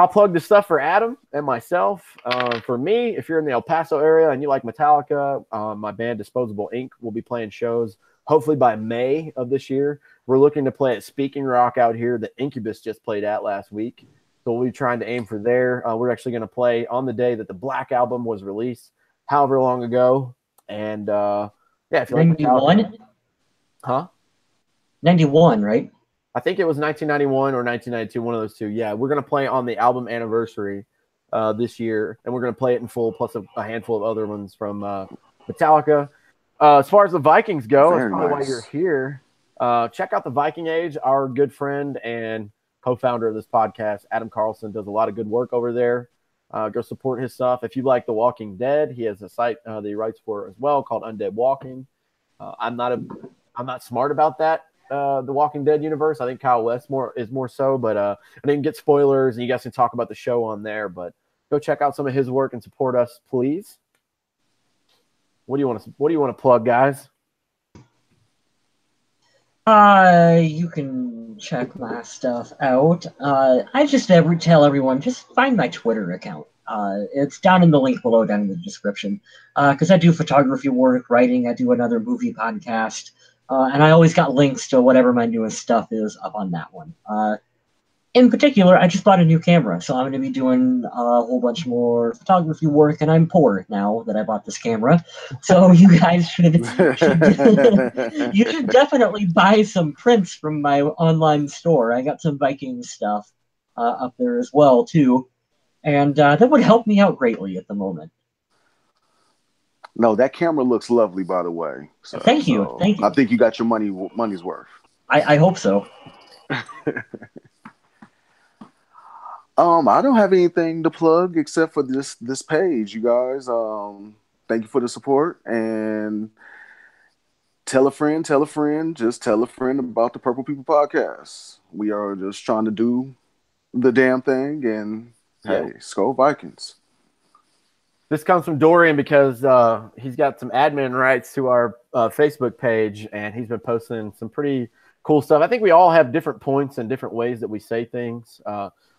plug the stuff for Adam and myself. For me, if you're in the El Paso area and you like Metallica, my band Disposable Ink will be playing shows hopefully by May of this year. We're looking to play at Speaking Rock out here that Incubus just played at last week. So we'll be trying to aim for there. We're actually going to play on the day that the Black Album was released, however long ago. And yeah, if you like 91? Huh? 91, right? I think it was 1991 or 1992, one of those two. Yeah, we're going to play on the album anniversary this year, and we're going to play it in full, plus a handful of other ones from Metallica. As far as the Vikings go, that's probably why you're here. Check out the Viking Age. Our good friend and co-founder of this podcast, Adam Carlson, does a lot of good work over there. Go support his stuff. If you like The Walking Dead, he has a site that he writes for as well called Undead Walking. I'm not smart about that. The Walking Dead universe. I think Kyle West is more so, but I didn't get spoilers, and you guys can talk about the show on there. But go check out some of his work and support us, please. What do you want to plug, guys? You can check my stuff out. I just tell everyone, just find my Twitter account. It's down in the link below, down in the description. Because I do photography work, writing. I do another movie podcast. And I always got links to whatever my newest stuff is up on that one. In particular, I just bought a new camera, so I'm going to be doing a whole bunch more photography work, and I'm poor now that I bought this camera. So you guys should you should definitely buy some prints from my online store. I got some Viking stuff up there as well, too. And that would help me out greatly at the moment. No, that camera looks lovely, by the way. So, Thank you. I think you got your money's worth. I hope so. I don't have anything to plug except for this page, you guys. Thank you for the support, and tell a friend, just tell a friend about the Purple People podcast. We are just trying to do the damn thing, and hey, Skol Vikings. This comes from Dorian because he's got some admin rights to our Facebook page, and he's been posting some pretty cool stuff. I think we all have different points and different ways that we say things.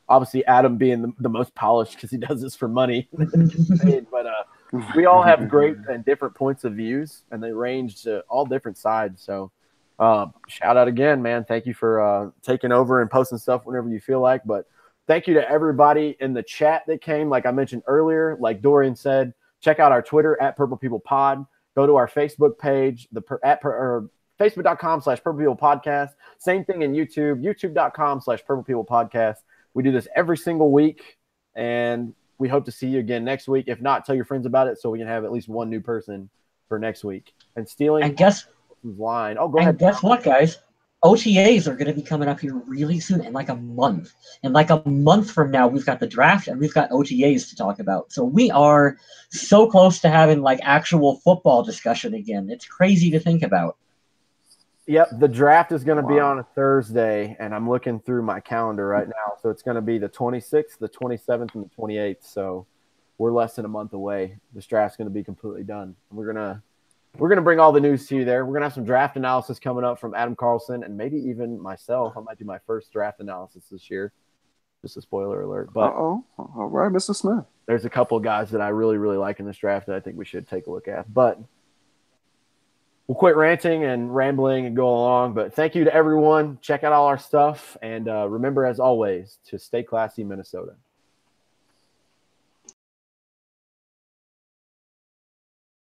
Obviously, Adam being the most polished because he does this for money. But we all have great and different points of views, and they range to all different sides. So shout out again, man. Thank you for taking over and posting stuff whenever you feel like. But thank you to everybody in the chat that came. Like I mentioned earlier, like Dorian said, check out our Twitter at Purple People Pod. Go to our Facebook page, Facebook.com/Purple People Podcast. Same thing in YouTube, YouTube.com/Purple People Podcast. We do this every single week, and we hope to see you again next week. If not, tell your friends about it so we can have at least one new person for next week. And stealing line. Oh, go ahead. And guess what, guys? OTAs are going to be coming up here really soon, in like a month. In like a month from now, we've got the draft and we've got OTAs to talk about. So we are so close to having like actual football discussion again. It's crazy to think about. Yep, the draft is going to be on a Thursday, and I'm looking through my calendar right now. So it's going to be the 26th, the 27th, and the 28th. So we're less than a month away. This draft's going to be completely done. We're gonna bring all the news to you there. We're gonna have some draft analysis coming up from Adam Carlson and maybe even myself. I might do my first draft analysis this year. Just a spoiler alert. But all right, Mr. Smith. There's a couple of guys that I really, really like in this draft that I think we should take a look at. But we'll quit ranting and rambling and go along. But thank you to everyone. Check out all our stuff. And remember, as always, to stay classy, Minnesota.